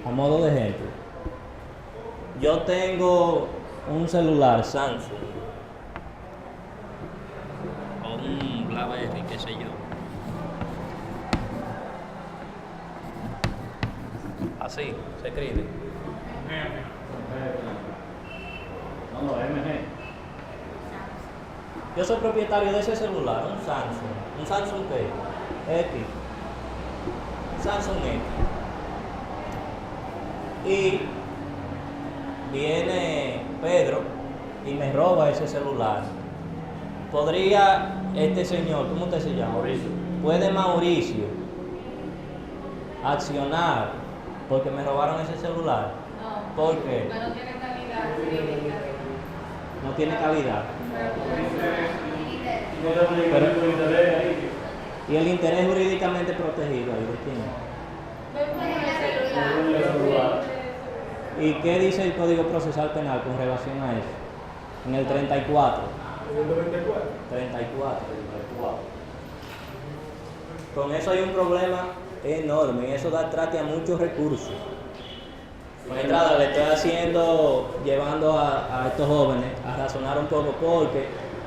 A modo de ejemplo, yo tengo un celular Samsung o un BlackBerry, qué sé yo. Así se escribe. No, MG. Yo soy propietario de ese celular, un Samsung. ¿Un Samsung qué? X. Samsung X. Y viene Pedro y me roba ese celular. ¿Podría este señor, cómo usted se llama? Mauricio. ¿Puede Mauricio accionar porque me robaron ese celular? No. ¿Por qué? Porque no tiene calidad jurídica. No tiene calidad. No tengo ningún interés ahí. Y el interés jurídicamente protegido, ¿ahí de quién? El celular. ¿Y qué dice el Código Procesal Penal con relación a eso? En el 34. ¿En el 94? 34. Con eso hay un problema enorme y eso da trate a muchos recursos. Magistrada, le estoy llevando a estos jóvenes a razonar un poco, porque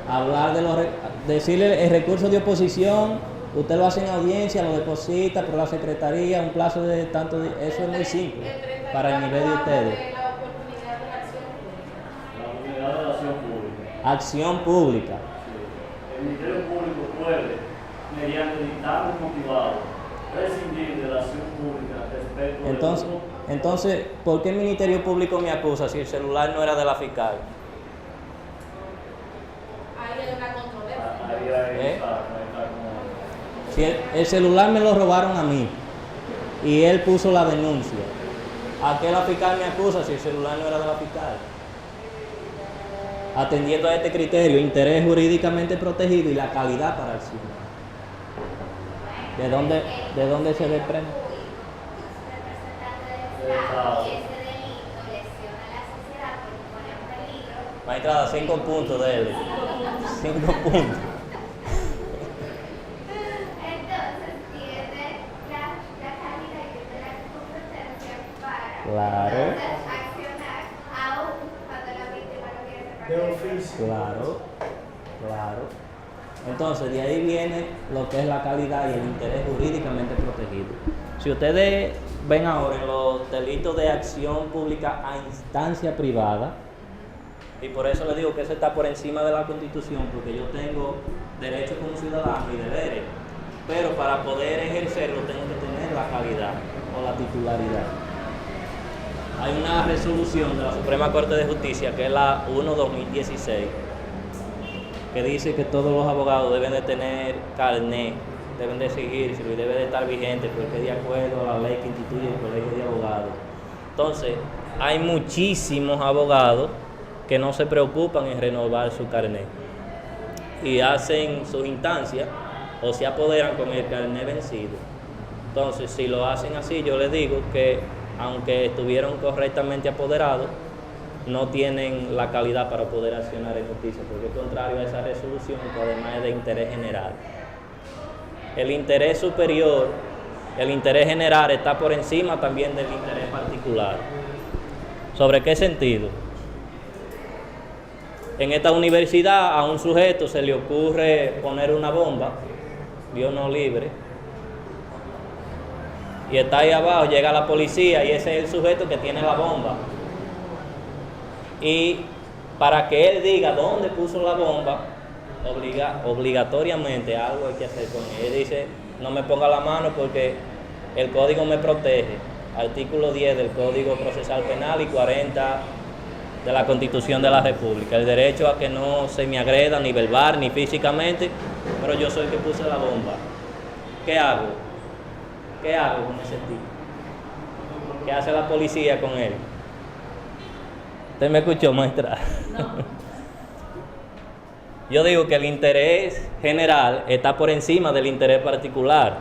hablar de decirle el recurso de oposición, usted lo hace en audiencia, lo deposita por la secretaría, un plazo de tanto, eso es muy simple para el nivel de ustedes. La oportunidad de la acción La oportunidad de la acción pública. Acción pública. El Ministerio Público puede, mediante dictamen motivado, prescindir de la acción pública respecto Entonces, ¿por qué el Ministerio Público me acusa si el celular no era de la fiscal? Ahí hay una controversia. Ahí está como... Si el celular me lo robaron a mí y él puso la denuncia, ¿a qué la fiscal me acusa si el celular no era de la fiscal? Atendiendo a este criterio, interés jurídicamente protegido y la calidad para accionar. ¿De dónde se desprende? Magistrada, 5 puntos de él. 5 puntos. Entonces, tiene la calidad y tiene la competencia para Claro. accionar aún cuando la víctima no quiere ser parte De del oficio. Claro. Entonces, de ahí viene lo que es la calidad y el interés jurídicamente protegido. Si ustedes ven ahora en los delitos de acción pública a instancia privada, y por eso les digo que eso está por encima de la Constitución, porque yo tengo derechos como ciudadano y deberes, pero para poder ejercerlo tengo que tener la calidad. o la titularidad. Hay una resolución de la Suprema Corte de Justicia, que es la 1/2016, que dice que todos los abogados deben de tener carnet, deben de exigírselo y debe de estar vigente porque es de acuerdo a la ley que instituye el Colegio de Abogados. Entonces, hay muchísimos abogados que no se preocupan en renovar su carnet y hacen sus instancias o se apoderan con el carnet vencido. Entonces, si lo hacen así, yo les digo que aunque estuvieron correctamente apoderados, no tienen la calidad para poder accionar en justicia, porque es contrario a esa resolución, que además es de interés general. El interés superior, el interés general está por encima también del interés particular. ¿Sobre qué sentido? En esta universidad a un sujeto se le ocurre poner una bomba, Dios no libre, y está ahí abajo, llega la policía y ese es el sujeto que tiene la bomba. Y para que él diga dónde puso la bomba, obligatoriamente algo hay que hacer con él. Él dice, no me ponga la mano porque el código me protege. Artículo 10 del Código Procesal Penal y 40 de la Constitución de la República. El derecho a que no se me agreda ni verbal ni físicamente, pero yo soy el que puse la bomba. ¿Qué hago? ¿Qué hago con ese tipo? ¿Qué hace la policía con él? ¿Usted me escuchó, maestra? No. Yo digo que el interés general está por encima del interés particular.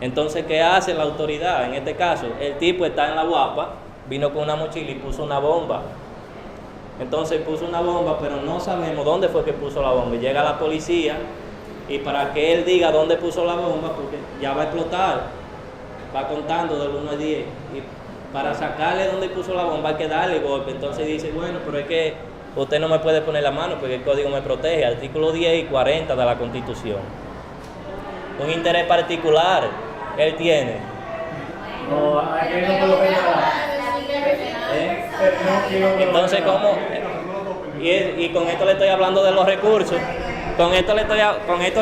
Entonces, ¿qué hace la autoridad? En este caso, el tipo está en la guapa, vino con una mochila y puso una bomba. Entonces puso una bomba, pero no sabemos dónde fue que puso la bomba. Y llega la policía y para que él diga dónde puso la bomba, porque ya va a explotar, va contando del 1 al 10. Y para sacarle dónde puso la bomba hay que darle golpe. Entonces dice, bueno, pero es que usted no me puede poner la mano porque el código me protege. Artículo 10 y 40 de la Constitución. Un interés particular él tiene. No, aquí no puedo pensar. Entonces, ¿cómo? Y con esto le estoy hablando de los recursos. Con esto le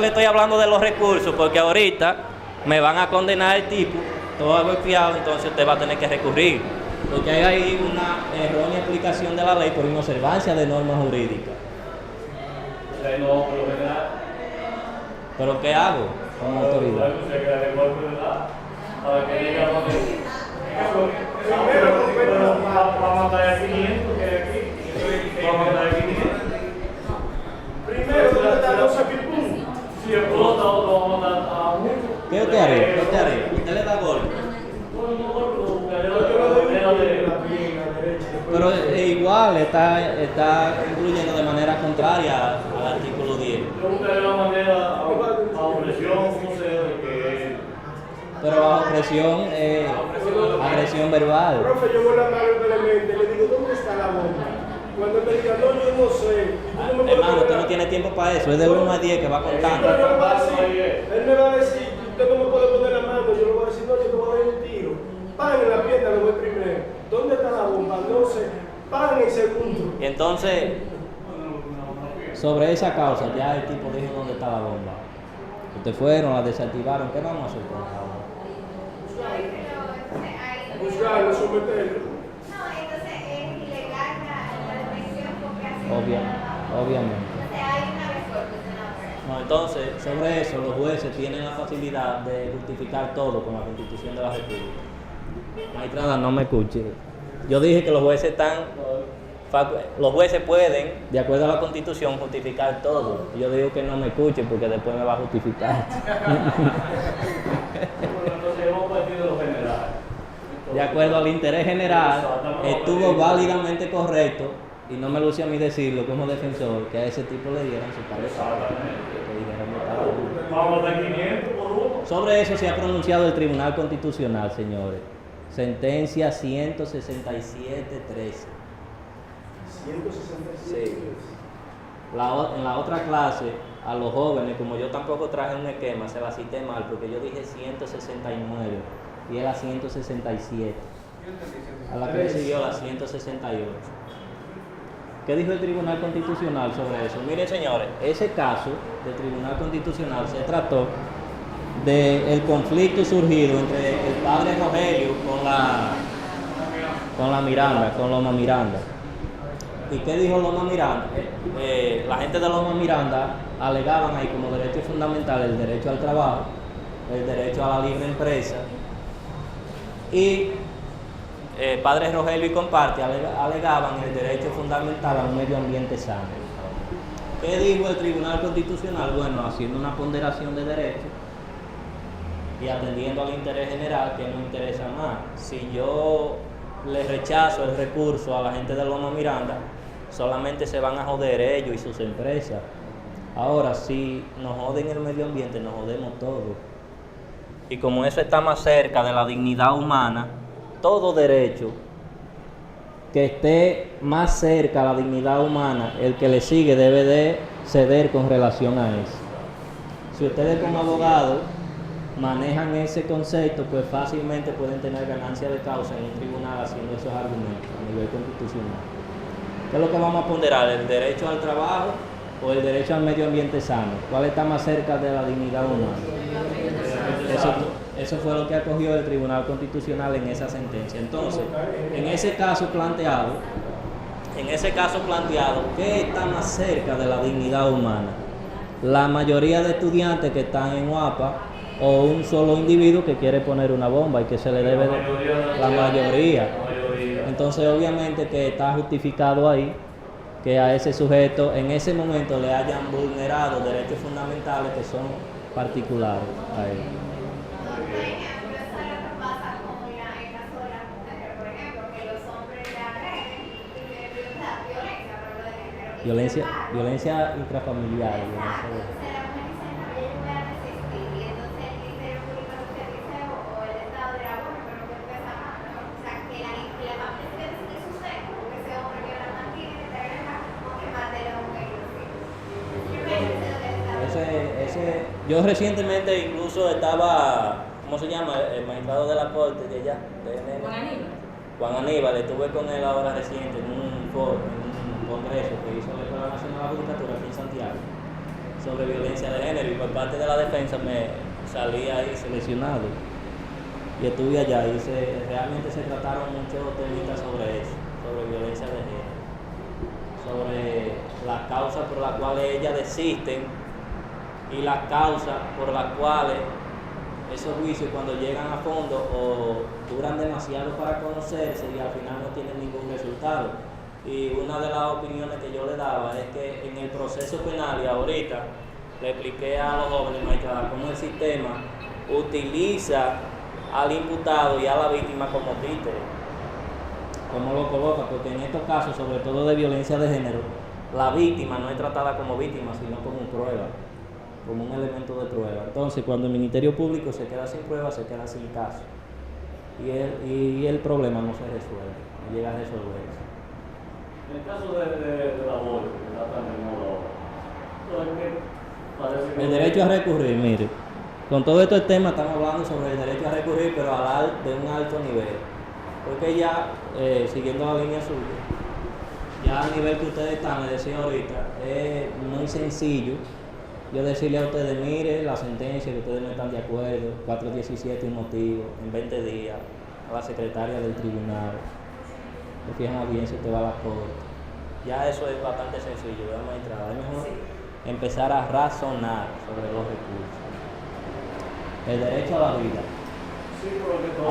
estoy hablando de los recursos, porque ahorita me van a condenar el tipo, todo golpeado, entonces usted va a tener que recurrir. Porque hay ahí una errónea aplicación de la ley por inobservancia de normas jurídicas. No, por lo general. ¿Pero qué hago como autoridad? Para que diga para matar a 500 que hay aquí. Para matar a 500. Primero, ¿dónde está los sacrificios? Si explota, otro va a matar a muchos. ¿Qué usted haría? ¿Qué usted haría? ¿Usted le da golpe? Pero igual está incluyendo de manera contraria al artículo 10. Yo buscaré la manera a opresión, no sé, de que... Pero bajo presión, agresión verbal. Profe, yo con la mano simplemente le digo, ¿dónde está la bomba? Cuando él me diga, no, yo no sé. Hermano, usted no tiene tiempo para eso, es de 1 a 10 que va contando. Él me va a decir, usted no me puede poner la mano, yo le voy a decir, no, yo te voy a dar un tiro. Pan en la pierna, lo voy primero. ¿Dónde está la bomba? No sé. Pan en segundo. Y entonces, sobre esa causa, ya el tipo dijo dónde está la bomba. Ustedes fueron, la desactivaron, ¿qué vamos a hacer con la bomba? Buscarlo, someterlo. No, entonces es ilegal la detención porque hace Obviamente. Entonces hay una resolución. No, entonces, sobre eso, los jueces tienen la facilidad de justificar todo con la Constitución de la República. Maestrada, no me escuche. Yo dije que los jueces pueden, de acuerdo a la Constitución, justificar todo. Yo digo que no me escuche porque después me va a justificar. Entonces hemos partido de lo general. De acuerdo al interés general, estuvo válidamente correcto, y no me luce a mí decirlo como defensor, que a ese tipo le dieran su cabeza. Vamos a 500 por uno. Sobre eso se ha pronunciado el Tribunal Constitucional, señores. Sentencia 167-13. 167. Sí. En la otra clase, a los jóvenes, como yo tampoco traje un esquema, se la cité mal, porque yo dije 169 y era 167. A la que le siguió la 168. ¿Qué dijo el Tribunal Constitucional sobre eso? Miren, señores, ese caso del Tribunal Constitucional se trató del conflicto surgido entre el padre Rogelio con Loma Miranda. ¿Y qué dijo Loma Miranda? La gente de Loma Miranda alegaban ahí como derecho fundamental el derecho al trabajo, el derecho a la libre empresa, y padre Rogelio y comparte alegaban el derecho fundamental a un medio ambiente sano. ¿Qué dijo el Tribunal Constitucional? Bueno, haciendo una ponderación de derechos y atendiendo al interés general, que nos interesa más. Si yo le rechazo el recurso a la gente de Loma Miranda, solamente se van a joder ellos y sus empresas. Ahora, si nos joden el medio ambiente, nos jodemos todos. Y como eso está más cerca de la dignidad humana, todo derecho que esté más cerca a la dignidad humana, el que le sigue debe de ceder con relación a eso. Si ustedes como abogados manejan ese concepto, pues fácilmente pueden tener ganancia de causa en un tribunal haciendo esos argumentos a nivel constitucional. ¿Qué es lo que vamos a ponderar? ¿El derecho al trabajo o el derecho al medio ambiente sano? ¿Cuál está más cerca de la dignidad humana? Eso fue lo que acogió el Tribunal Constitucional en esa sentencia. Entonces, en ese caso planteado, ¿qué está más cerca de la dignidad humana? La mayoría de estudiantes que están en UAPA o un solo individuo que quiere poner una bomba y que se le debe la mayoría. Entonces, obviamente que está justificado ahí que a ese sujeto en ese momento le hayan vulnerado derechos fundamentales que son particulares a él. Por ejemplo, eso es lo que pasa con en el caso de las mujeres, por ejemplo, que los hombres le agreden violencia, pero lo de género. Violencia intrafamiliar. Exacto. Entonces la mujer dice, no, yo voy a resistir. Y entonces el Ministerio Público lo que dice, o el Estado dirá, bueno, pero que pesa más, ¿no? O sea, que la familia se quede sin su sexo, porque ese hombre que la mantiene, te agrega, o que mate a la mujer y los hijos. Yo recientemente incluso estaba, ¿cómo se llama? El magistrado de la corte de allá, Juan Aníbal. Estuve con él ahora reciente en un congreso que hizo la Escuela Nacional de la Judicatura aquí en Santiago sobre violencia de género, y por parte de la defensa me salí ahí seleccionado y estuve allá y realmente se trataron muchos temitas sobre eso, sobre violencia de género, sobre las causas por las cuales ellas desisten y las causas por las cuales esos juicios cuando llegan a fondo o duran demasiado para conocerse y al final no tienen ningún resultado. Y una de las opiniones que yo le daba es que en el proceso penal, y ahorita le expliqué a los jóvenes magistrados cómo el sistema utiliza al imputado y a la víctima como títere, cómo lo coloca, porque en estos casos, sobre todo de violencia de género, la víctima no es tratada como víctima, sino como prueba, como un elemento de prueba. Entonces, cuando el Ministerio Público se queda sin prueba, se queda sin caso. Y el problema no se resuelve, no llega a resolverse. En el caso del aborto, que está tan de moda ahora, el derecho a recurrir, mire, con todo estos temas estamos hablando sobre el derecho a recurrir, pero de un alto nivel. Porque ya, siguiendo la línea suya, ya a nivel que ustedes están, me decía ahorita, es muy sencillo yo decirle a ustedes, mire, la sentencia que ustedes no están de acuerdo, 417 un motivo, en 20 días, a la secretaria del tribunal, le fijan audiencia y usted va a la corte. Ya eso es bastante sencillo, ¿verdad, magistrada? Es mejor empezar a razonar sobre los recursos. El derecho a la vida.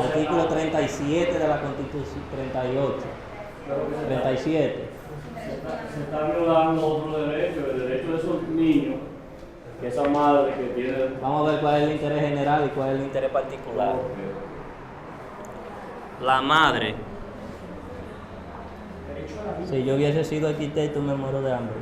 Artículo 37 de la Constitución, 38, 37. Se está violando otro derecho, el derecho de esos niños, que esa madre que tiene... Vamos a ver cuál es el interés general y cuál es el interés particular. La madre. Si yo hubiese sido arquitecto, me muero de hambre.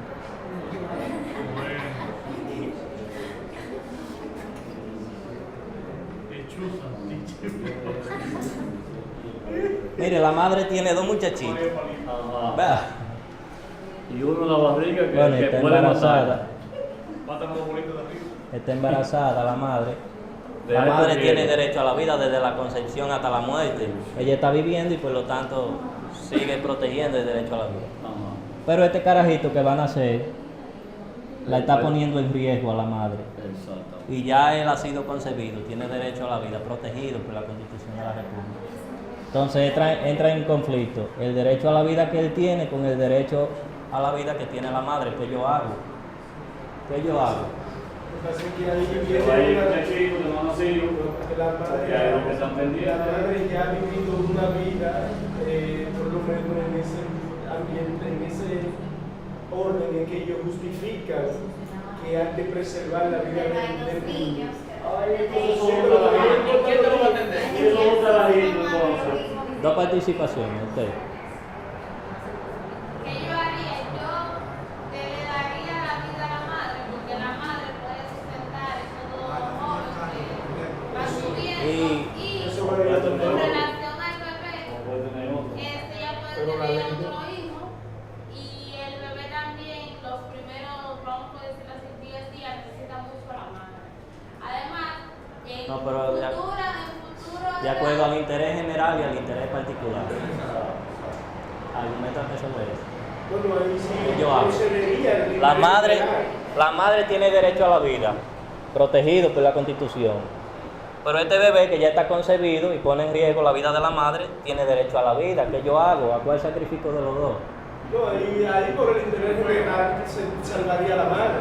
Mire, la madre tiene 2 muchachitos. Vea. Y uno en la barriga que, Bueno, que está puede embarazada. Mátame los bolitos de arriba. Está embarazada la madre. La Derecho madre tiene. tiene derecho a la vida desde la concepción hasta la muerte. Ella está viviendo y por lo tanto sigue protegiendo el derecho a la vida. Ajá. Pero este carajito que van a hacer, la está poniendo en riesgo a la madre. Exactamente. Y ya él ha sido concebido, tiene derecho a la vida, protegido por la Constitución de la República. Entonces entra en conflicto el derecho a la vida que él tiene con el derecho a la vida que tiene la madre. ¿Qué yo hago? ¿Qué yo hago? Así que ahí Que va a ir viene un chico, te van a decir, la porque hay los que están madre pendientes. ya ha vivido una vida, por lo menos en ese ambiente, en ese orden en que ellos justifican que hay que preservar la vida del niño. ¿Quién te lo va a atender? ¿Quién lo va a traer entonces? Dos participaciones, usted. ¿Qué yo haría? Yo le daría la vida a la madre, porque la madre puede sustentar esos dos jóvenes que van subiendo. Y eso va a ir a con tener. relación al bebé, No puede tener otro. ya puede Pero la tener ley- otro hijo. Y el bebé también, los primeros, vamos a decir así, 10 días, necesita mucho a la madre. Además, en No, pero futuro. De acuerdo al interés general y al interés particular. Argumentate sobre eso. Bueno, ahí sí ¿Qué yo hago? procedería el La madre tiene derecho a la vida, protegido por la Constitución. Pero este bebé que ya está concebido y pone en riesgo la vida de la madre, tiene derecho a la vida. ¿Qué yo hago? ¿A cuál sacrifico de los dos? No, ahí por el interés general se salvaría la madre.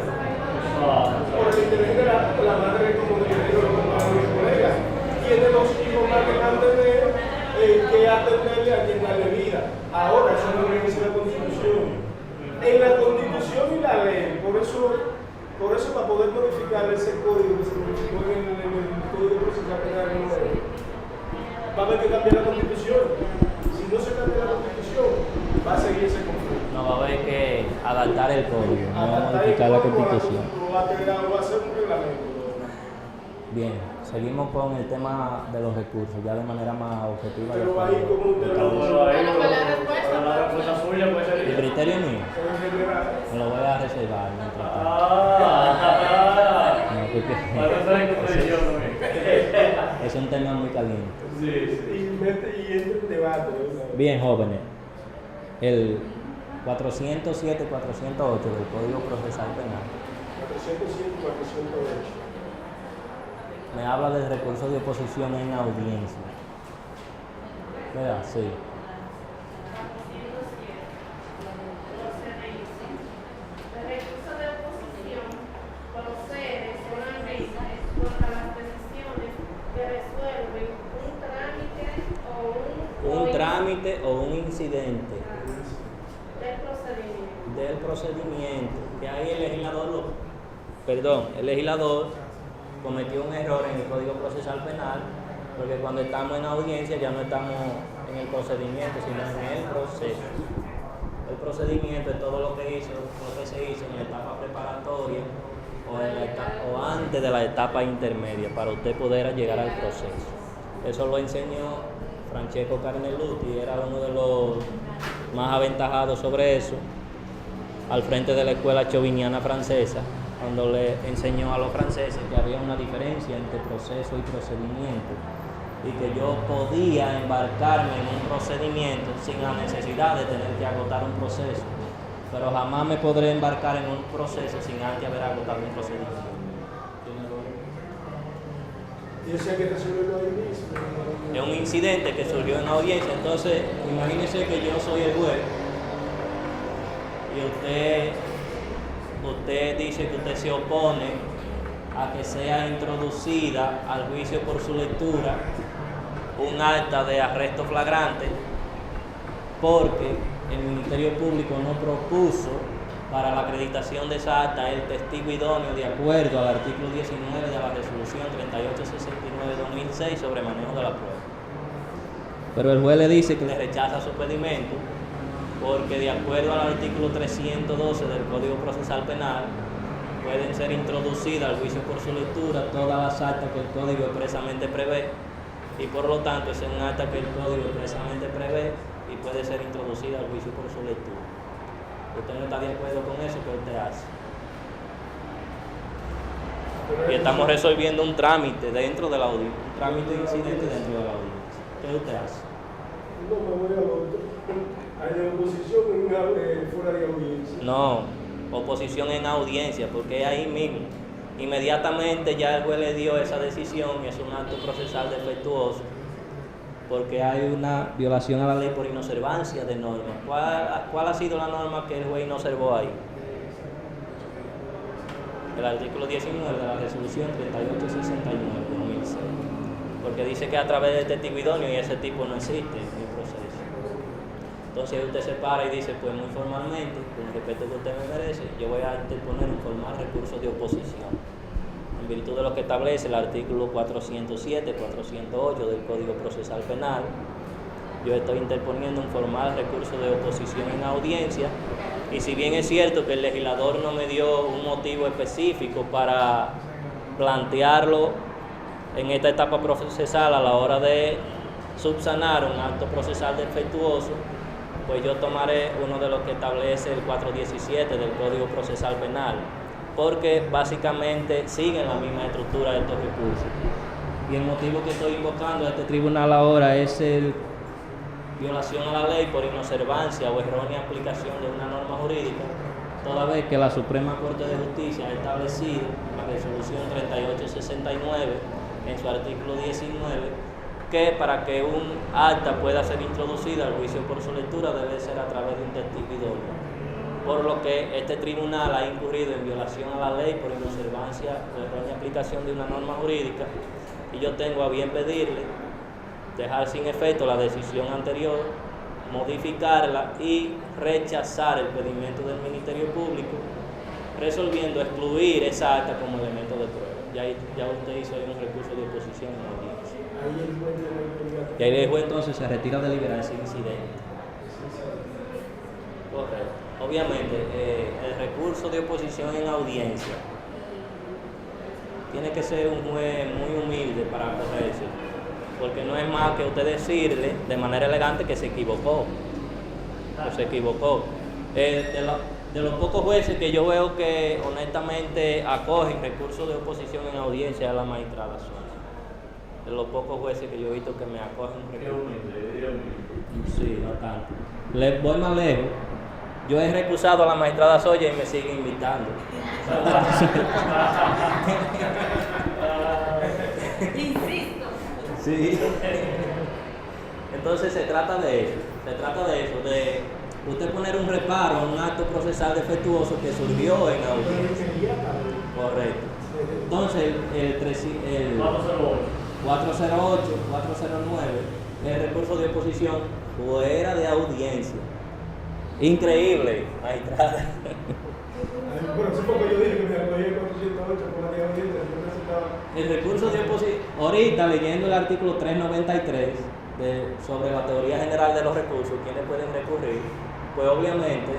Por el interés general, porque la madre, como dijeron los colegas, tiene dos hijos más que mantener, que atenderle a quien darle vida. Ahora, eso no lo dice la Constitución. En la Constitución y la ley, por eso para poder modificar ese código que se modificó en el Código Procesal Penal nuevo, va a haber que cambiar la Constitución. Si no se cambia la Constitución, va a seguir ese conflicto. No, va a haber que adaptar el código, no Adaptar modificar la el código a Constitución. va a ser un reglamento. Bien, seguimos con el tema de los recursos, ya de manera más objetiva. Pero de ahí acuerdo. como un Pero ahí la respuesta suya puede El ser. criterio mío, en general. me lo voy a reservar. Mientras tanto. No, Para no estar en contradicción también. es un tema muy caliente. Sí, sí. Y entra en debate. ¿no? Bien, jóvenes, el 407 y 408 del Código Procesal Penal 407 y 408. me habla del recurso de oposición en audiencia. ¿Verdad? Sí. El recurso de oposición procede solamente contra las decisiones que resuelven Un trámite o un incidente del procedimiento. del procedimiento, que ahí el legislador cometió un error en el Código Procesal Penal, porque cuando estamos en audiencia ya no estamos en el procedimiento, sino en el proceso. El procedimiento es todo lo que se hizo en la etapa preparatoria o antes de la etapa intermedia para usted poder llegar al proceso. Eso lo enseñó Francesco Carneluti, era uno de los más aventajados sobre eso, al frente de la escuela chauviniana francesa, cuando le enseñó a los franceses que había una diferencia entre proceso y procedimiento, y que yo podía embarcarme en un procedimiento sin la necesidad de tener que agotar un proceso, pero jamás me podré embarcar en un proceso sin antes haber agotado un procedimiento. Y eso hay que resolverlo ahí mismo. Es un incidente que surgió en la audiencia, entonces imagínese que yo soy el juez y usted dice que usted se opone a que sea introducida al juicio por su lectura un acta de arresto flagrante porque el Ministerio Público no propuso para la acreditación de esa acta el testigo idóneo de acuerdo al artículo 19 de la resolución 3869-2006 sobre manejo de la prueba. Pero el juez le dice que le rechaza su pedimento porque de acuerdo al artículo 312 del Código Procesal Penal pueden ser introducidas al juicio por su lectura todas las actas que el Código expresamente prevé y por lo tanto es un acta que el Código expresamente prevé y puede ser introducida al juicio por su lectura. ¿Usted no está de acuerdo con eso? ¿Qué usted hace? Y estamos resolviendo un trámite dentro de la audiencia, un trámite de incidente dentro de la audiencia. ¿Qué usted hace? No me voy al otro. Hay de oposición fuera de audiencia. No, oposición en audiencia, porque ahí mismo, inmediatamente ya el juez le dio esa decisión y es un acto procesal defectuoso, porque hay una violación a la ley por inobservancia de normas. ¿Cuál ha sido la norma que el juez no observó ahí? El artículo 19 de la resolución 3869 de 2006, porque dice que a través de testigo idóneo y ese tipo no existe en el proceso. Entonces usted se para y dice, pues muy formalmente, con el respeto que usted me merece, yo voy a interponer un formal recurso de oposición, en virtud de lo que establece el artículo 407, 408 del Código Procesal Penal. Yo estoy interponiendo un formal recurso de oposición en audiencia, y si bien es cierto que el legislador no me dio un motivo específico para plantearlo en esta etapa procesal a la hora de subsanar un acto procesal defectuoso, pues yo tomaré uno de los que establece el 417 del Código Procesal Penal, porque básicamente siguen la misma estructura de estos recursos. Y el motivo que estoy invocando a este tribunal ahora es el violación a la ley por inobservancia o errónea aplicación de una norma jurídica, toda vez que la Suprema Corte de Justicia ha establecido en la resolución 3869 en su artículo 19 que para que un acta pueda ser introducida al juicio por su lectura debe ser a través de un testigo idóneo, por lo que este tribunal ha incurrido en violación a la ley por inobservancia o errónea aplicación de una norma jurídica, y yo tengo a bien pedirle dejar sin efecto la decisión anterior, modificarla y rechazar el pedimento del Ministerio Público, resolviendo excluir esa acta como elemento de prueba. Ya usted hizo ahí un recurso de oposición en la audiencia. Y ahí el juez entonces se retira de liberar ese incidente. Correcto. Obviamente, el recurso de oposición en audiencia tiene que ser un juez muy humilde para corregirse, porque no es más que usted decirle de manera elegante que se equivocó. De los pocos jueces que yo veo que honestamente acogen recursos de oposición en audiencia a la magistrada Soya. De los pocos jueces que yo he visto que me acogen recursos. Sí, bastante. Les voy más lejos. Yo he recusado a la magistrada Soya y me siguen invitando. Insisto. Sí. Entonces se trata de eso, de usted poner un reparo a un acto procesal defectuoso que surgió en audiencia. Correcto. Entonces el 408, 409, el recurso de oposición fuera de audiencia. Increíble, magistrada. Bueno, sí, porque yo dije que me apoyé el 408 por la de audiencia, yo necesitaba... El recurso de oposición, ahorita leyendo el artículo 393 sobre la teoría general de los recursos, quienes pueden recurrir, pues obviamente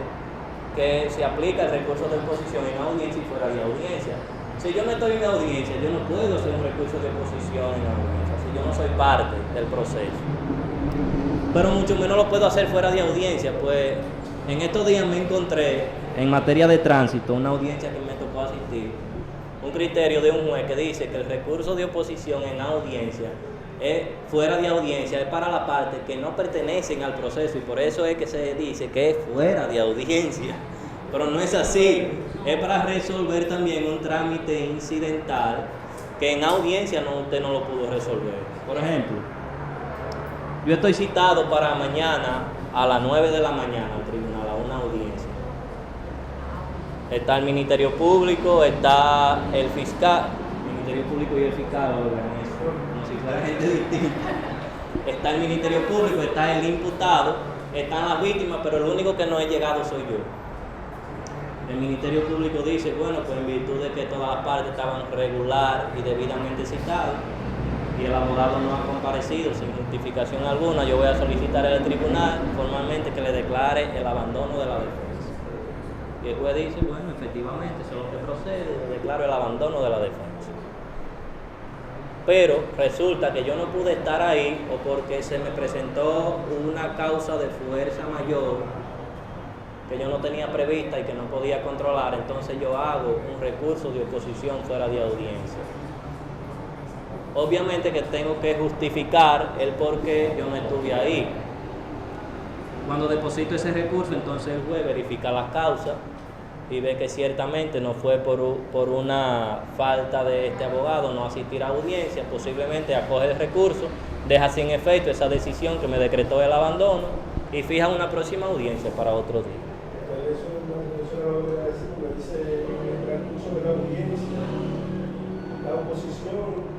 que se aplica el recurso de oposición en audiencia y fuera de audiencia. Si yo no estoy en audiencia, yo no puedo hacer un recurso de oposición en audiencia, si yo no soy parte del proceso. Pero mucho menos lo puedo hacer fuera de audiencia, pues en estos días me encontré en materia de tránsito, una audiencia que me tocó asistir, un criterio de un juez que dice que el recurso de oposición en audiencia fuera de audiencia es para la parte que no pertenecen al proceso, y por eso es que se dice que es fuera de audiencia, pero no es así, es para resolver también un trámite incidental que en audiencia usted no lo pudo resolver. Por ejemplo, yo estoy citado para mañana a las 9 de la mañana al tribunal, a una audiencia. Está el Ministerio Público, está el fiscal, el Ministerio Público y el fiscal lo organizan como si fuera gente distinta. Está el Ministerio Público, está el imputado, están las víctimas, pero el único que no he llegado soy yo. El Ministerio Público dice, bueno, pues en virtud de que todas las partes estaban regular y debidamente citadas, y el abogado no ha comparecido sin justificación alguna, yo voy a solicitar al tribunal formalmente que le declare el abandono de la defensa. Y el juez dice, bueno, efectivamente, eso es lo que procede, le declaro el abandono de la defensa. Pero resulta que yo no pude estar ahí o porque se me presentó una causa de fuerza mayor que yo no tenía prevista y que no podía controlar, entonces yo hago un recurso de oposición fuera de audiencia. Obviamente que tengo que justificar el por qué yo no estuve ahí. Cuando deposito ese recurso, entonces el juez verifica las causas y ve que ciertamente no fue por una falta de este abogado no asistir a audiencia, posiblemente acoge el recurso, deja sin efecto esa decisión que me decretó el abandono y fija una próxima audiencia para otro día. Eso me dice en el transcurso de la audiencia, la oposición.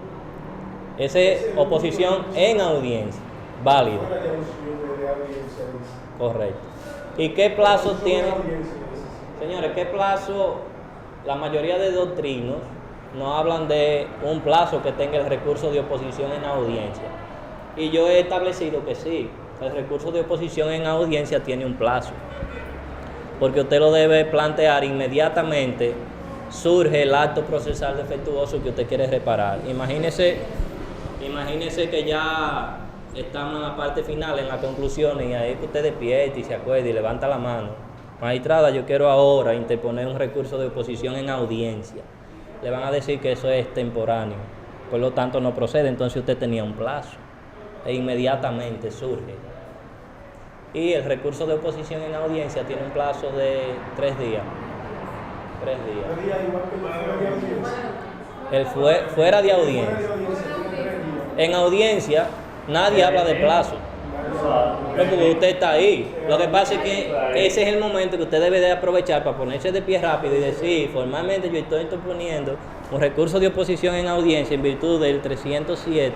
Esa es oposición en audiencia, válido. Fuera de audiencia, dice. Correcto. ¿Y qué plazo Fuera tiene? de audiencia, dice. Señores, ¿qué plazo? La mayoría de doctrinos no hablan de un plazo que tenga el recurso de oposición en audiencia. Y yo he establecido que sí, el recurso de oposición en audiencia tiene un plazo. Porque usted lo debe plantear inmediatamente, surge el acto procesal defectuoso que usted quiere reparar. Imagínese que ya estamos en la parte final, en la conclusión, y ahí que usted despierta y se acuerda y levanta la mano. Magistrada, yo quiero ahora interponer un recurso de oposición en audiencia. Le van a decir que eso es temporáneo, por lo tanto no procede, entonces usted tenía un plazo e inmediatamente surge. Y el recurso de oposición en audiencia tiene un plazo de 3 días. 3 días. Igual que El fuera de audiencia. fuera de Fuera audiencia. de audiencia tiene 3 días. En audiencia nadie habla de plazo. No, porque usted está ahí. Lo que pasa es que ese es el momento que usted debe de aprovechar para ponerse de pie rápido y decir, formalmente yo estoy interponiendo un recurso de oposición en audiencia en virtud del 307,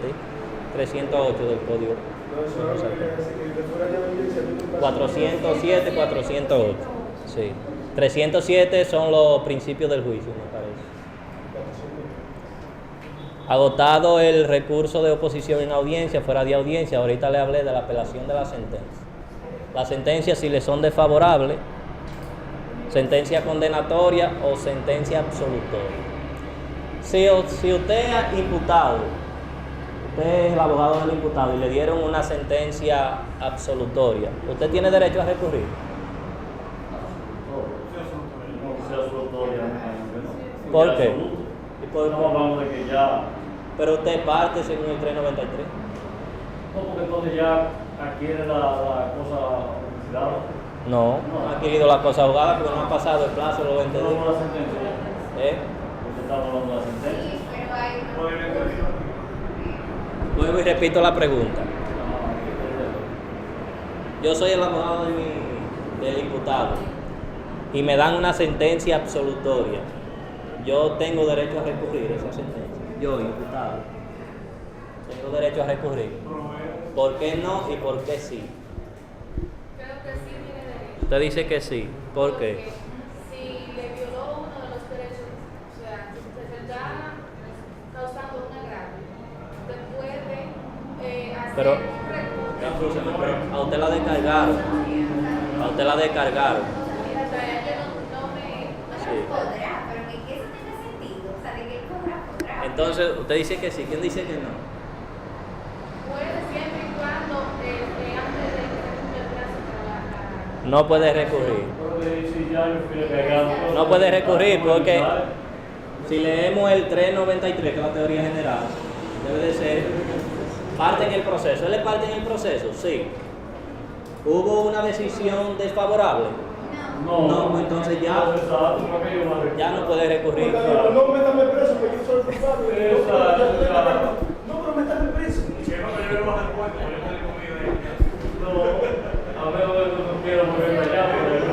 308 del Código. No, eso es lo que quiere decir, que fuera de audiencia tiene un plazo. 407, 408. Sí. 307 son los principios del juicio, me parece. Agotado el recurso de oposición en audiencia, fuera de audiencia, ahorita le hablé de la apelación de la sentencia. La sentencia, si le son desfavorables, sentencia condenatoria o sentencia absolutoria. Si usted es imputado, usted es el abogado del imputado y le dieron una sentencia absolutoria, ¿usted tiene derecho a recurrir? ¿Por qué? ¿Y por qué? No hablamos de que ya. Pero usted parte según el 393. No, porque entonces ya adquiere la cosa juzgada. No, no ha adquirido la cosa jugada porque no ha pasado el plazo de los 20 No días. la sentencia ya. Porque estamos hablando de la sentencia. Sí, pero hay Luego y repito la pregunta. Yo soy el abogado del imputado y me dan una sentencia absolutoria. Yo tengo derecho a recurrir esa sentencia. Yo, imputado, tengo derecho a recurrir. ¿Por qué no y por qué sí? Creo que sí tiene derecho. Usted dice que sí. ¿Por qué? Porque si le violó uno de los derechos, o sea, si se está causando un agravio, usted puede hacer Pero, un recurso. escúcheme, pero a usted la descargaron. A usted la descargaron. O sea, ella no me Sí. podrá, pero que eso tenga sentido. O sea, de que él podrá. Entonces, usted dice que sí. ¿Quién dice que no? puede siempre y cuando antes de que se cumpla el plazo para la No puede recurrir. Porque si ya yo fui pegando. No puede recurrir porque si leemos el 393, que es la teoría general, debe de ser parte en el proceso. ¿Él es parte en el proceso? Sí. ¿Hubo una decisión desfavorable? No, pues entonces ya no puede recurrir. No, métame preso, que yo soy culpable. Exacto. No, pero métame preso. A ver, no quiero moverme allá, pero.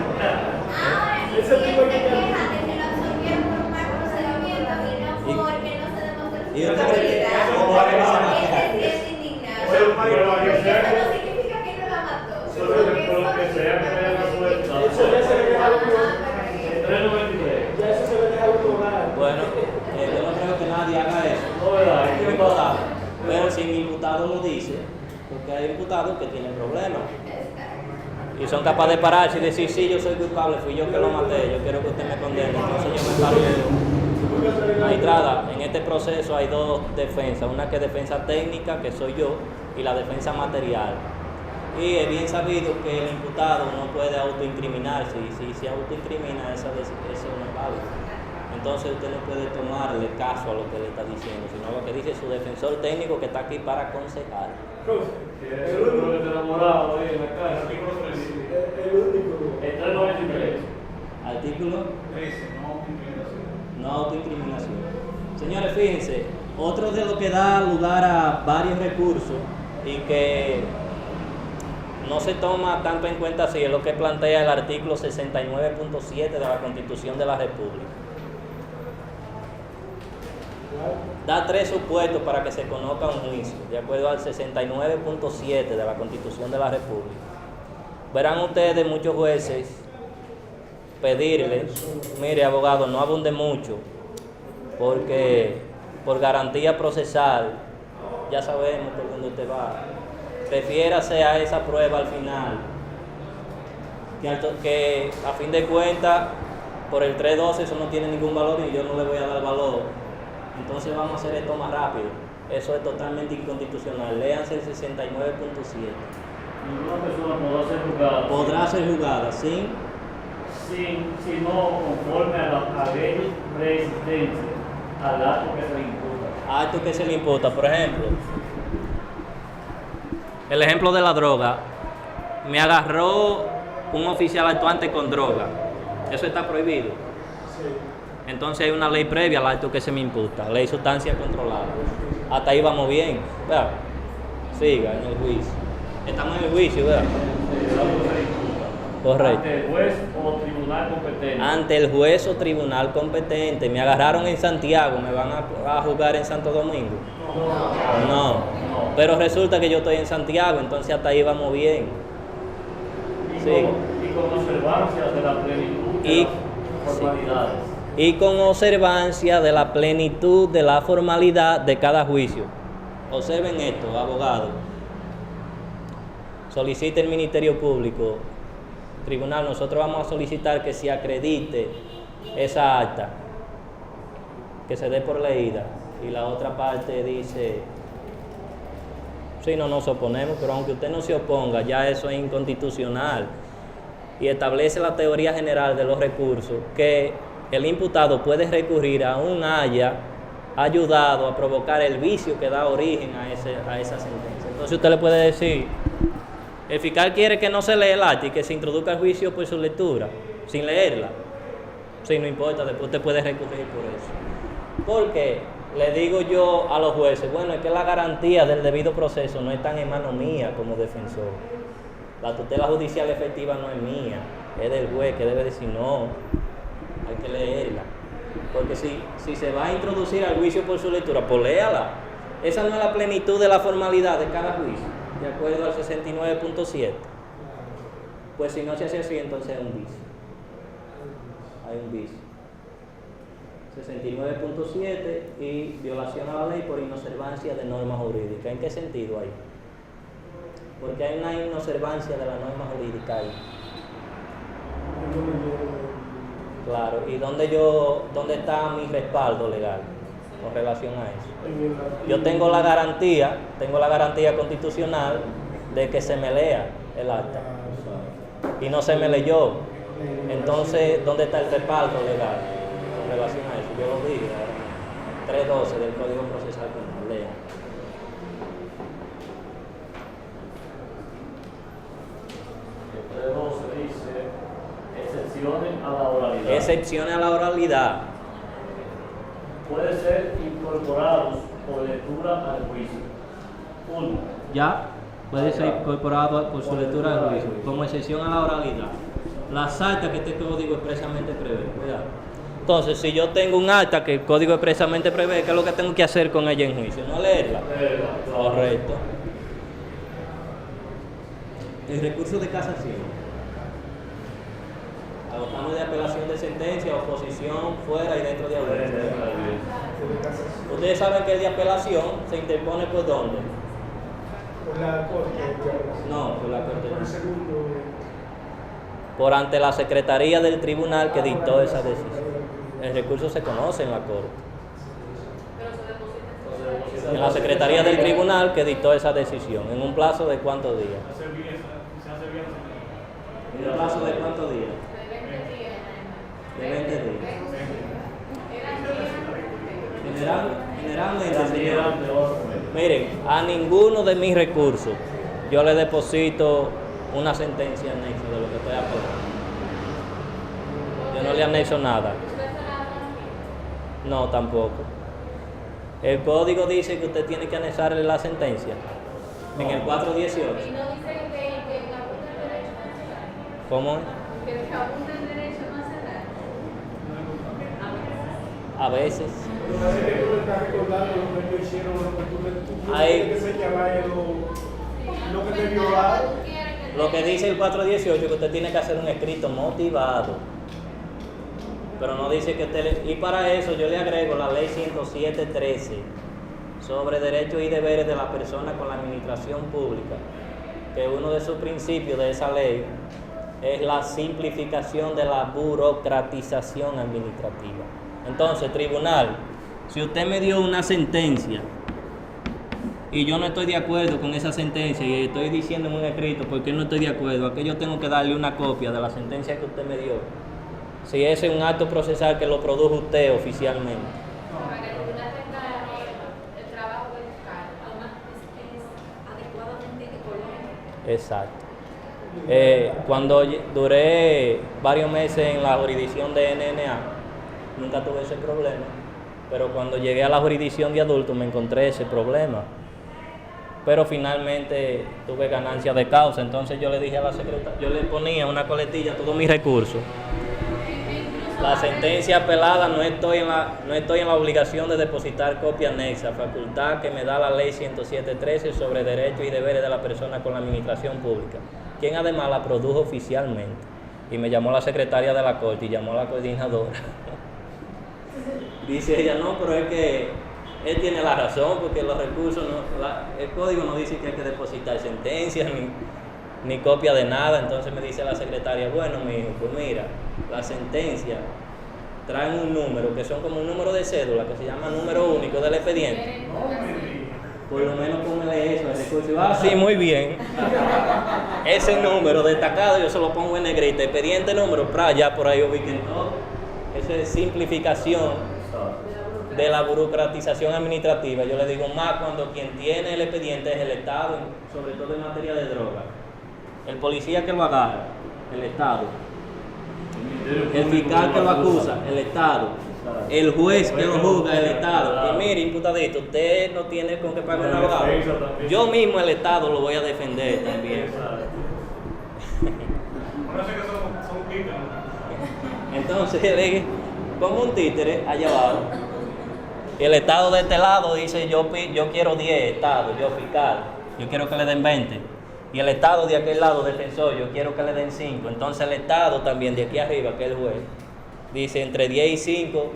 Ahora, y si él se queja de que lo absorbieron por un mal procedimiento y no porque no se demostró ¿Y su usted cree que culpabilidad, cómo va a revisar la él se siente indignado. Porque eso no significa que no la mató. Solo que sea que haya resuelto. Eso ya se le deja a uno. El 393. Ya eso se le deja a uno dar. Bueno, yo no creo que nadie haga eso. No, ¿verdad? Hay un imputado. Pero si el imputado lo dice, porque hay imputados que tienen problemas. Y son capaces de pararse y decir, sí, yo soy culpable, fui yo que lo maté, yo quiero que usted me condene, entonces yo me paro. Magistrada, en este proceso hay dos defensas, una que es defensa técnica, que soy yo, y la defensa material. Y es bien sabido que el imputado no puede autoincriminarse, y si se autoincrimina, eso no es válido. Entonces usted no puede tomarle caso a lo que le está diciendo, sino lo que dice su defensor técnico que está aquí para aconsejar. El único que te enamorado ahí en la calle. El único. El 393. Artículo No incriminación. No autoincriminación. Señores, fíjense, otro de lo que da lugar a varios recursos y que no se toma tanto en cuenta así es lo que plantea el artículo 69.7 de la Constitución de la República. Da 3 supuestos para que se conozca un juicio, de acuerdo al 69.7 de la Constitución de la República. Verán ustedes muchos jueces pedirle, mire abogado, no abunde mucho, porque por garantía procesal, ya sabemos por dónde usted va, prefiérase a esa prueba al final, que a fin de cuentas, por el 312 eso no tiene ningún valor y yo no le voy a dar valor. Entonces vamos a hacer esto más rápido. Eso es totalmente inconstitucional. Léanse el 69.7. Ninguna persona podrá ser juzgada. Podrá ser juzgada si no conforme a la ley preexistente al acto que se le imputa. Acto que se le imputa. Por ejemplo, el ejemplo de la droga. Me agarró un oficial actuante con droga. Eso está prohibido. Entonces hay una ley previa al acto que se me imputa, ley sustancia controlada. Hasta ahí vamos bien, ¿verdad? Siga en el juicio. Estamos en el juicio, ¿verdad? Correcto. Ante el juez o tribunal competente. Ante el juez o tribunal competente. Me agarraron en Santiago, ¿me van a juzgar en Santo Domingo? No. Pero resulta que yo estoy en Santiago, entonces hasta ahí vamos bien. Y con observancia de la plenitud de las formalidades. Y con observancia de la plenitud de la formalidad de cada juicio. Observen esto, abogado. Solicite el Ministerio Público, tribunal, nosotros vamos a solicitar que se acredite esa acta, que se dé por leída. Y la otra parte dice, sí, no nos oponemos, pero aunque usted no se oponga, ya eso es inconstitucional. Y establece la teoría general de los recursos, que el imputado puede recurrir aún haya ayudado a provocar el vicio que da origen a esa sentencia. Entonces usted le puede decir, el fiscal quiere que no se lea el acta y que se introduzca el juicio por su lectura, sin leerla. Sí, no importa, después usted puede recurrir por eso. Porque le digo yo a los jueces, bueno, es que la garantía del debido proceso no está en manos mía como defensor. La tutela judicial efectiva no es mía, es del juez que debe decir no. Hay que leerla, porque si se va a introducir al juicio por su lectura, pues léala. Esa no es la plenitud de la formalidad de cada juicio, de acuerdo al 69.7. Pues si no se hace así, entonces hay un vicio. Hay un vicio. 69.7 y violación a la ley por inobservancia de normas jurídicas. ¿En qué sentido hay? Porque hay una inobservancia de la norma jurídica ahí. Claro, ¿y dónde está mi respaldo legal con relación a eso? Yo tengo la garantía constitucional de que se me lea el acta y no se me leyó. Entonces, ¿dónde está el respaldo legal con relación a eso? Yo lo dije, 312 del Código Procesal Penal, lean. El 312 dice excepciones a la oralidad. Excepciones a la oralidad. Puede ser incorporados por lectura al juicio. 1. Ya puede ser incorporado por su lectura del juicio, como excepción a la oralidad. Las actas que este código expresamente prevé. Cuidado. Entonces, si yo tengo un acta que el código expresamente prevé, ¿qué es lo que tengo que hacer con ella en juicio? No leerla. Correcto. El recurso de casación. Agotamos de apelación de sentencia, oposición fuera y dentro de audiencia. Ustedes saben que el de apelación se interpone por dónde. Por la corte. No, por la corte. Por el segundo. Por ante la secretaría del tribunal que dictó esa decisión. El recurso se conoce en la corte. En la secretaría del tribunal que dictó esa decisión. ¿En un plazo de cuántos días? ¿En un plazo de cuántos días? De 20 días. Generalmente, señor, miren, a ninguno de mis recursos yo le deposito una sentencia anexa de lo que estoy apelando. Yo Yo no le anexo nada. ¿Usted se la transmite? No, tampoco. El código dice que usted tiene que anexarle la sentencia. En el 418. Y no dice que abunda el derecho no hace daño. ¿Cómo es? Que abunda el derecho no hace daño. A veces. Lo que pasa es que tú le estás recordando lo que ellos hicieron, lo que tú Ahí. tienes que señalar es lo que te violaron. Lo que dice el 418 es que usted tiene que hacer un escrito motivado. Pero no dice que usted... Y para eso yo le agrego la ley 107.13 sobre derechos y deberes de la persona con la administración pública, que uno de sus principios de esa ley es la simplificación de la burocratización administrativa. Entonces, tribunal, si usted me dio una sentencia y yo no estoy de acuerdo con esa sentencia y estoy diciendo en un escrito por qué no estoy de acuerdo, ¿a qué yo tengo que darle una copia de la sentencia que usted me dio? Si ese es un acto procesal que lo produjo usted oficialmente. Para que el tribunal tenga el trabajo de buscar. Además, es adecuadamente económico. Exacto. Cuando duré varios meses en la jurisdicción de NNA, nunca tuve ese problema, pero cuando llegué a la jurisdicción de adultos me encontré ese problema. Pero finalmente tuve ganancia de causa, entonces yo le dije a la secretaria, yo le ponía una coletilla a todos mis recursos. La sentencia apelada no estoy en la obligación de depositar copia anexa, facultad que me da la ley 107.13 sobre derechos y deberes de la persona con la administración pública, quien además la produjo oficialmente. Y me llamó la secretaria de la corte y llamó a la coordinadora. Dice ella, no, pero es que él tiene la razón, porque los recursos, el código no dice que hay que depositar sentencias ni copia de nada. Entonces me dice la secretaria, bueno, mijo, pues mira, la sentencia traen un número que son como un número de cédula que se llama número único del expediente. Por lo menos póngale eso, el recurso. Sí, muy bien. Ese número destacado yo se lo pongo en negrita, expediente número, ya por ahí ubiquen todo. Eso es simplificación de la burocratización administrativa. Yo le digo más cuando quien tiene el expediente es el Estado, sobre todo en materia de droga. El policía que lo agarra, el Estado. El fiscal que lo acusa, el Estado. El juez que lo juzga, el Estado. Y mire, imputadito, usted no tiene con qué pagar un abogado. Yo mismo, el Estado, lo voy a defender también. Parece que son títeres. Entonces, le pongo un títere allá abajo. Y el Estado de este lado dice, yo quiero 10 Estados, yo fiscal, yo quiero que le den 20. Y el Estado de aquel lado, defensor, yo quiero que le den 5. Entonces el Estado también, de aquí arriba, que es el juez, dice entre 10 y 5.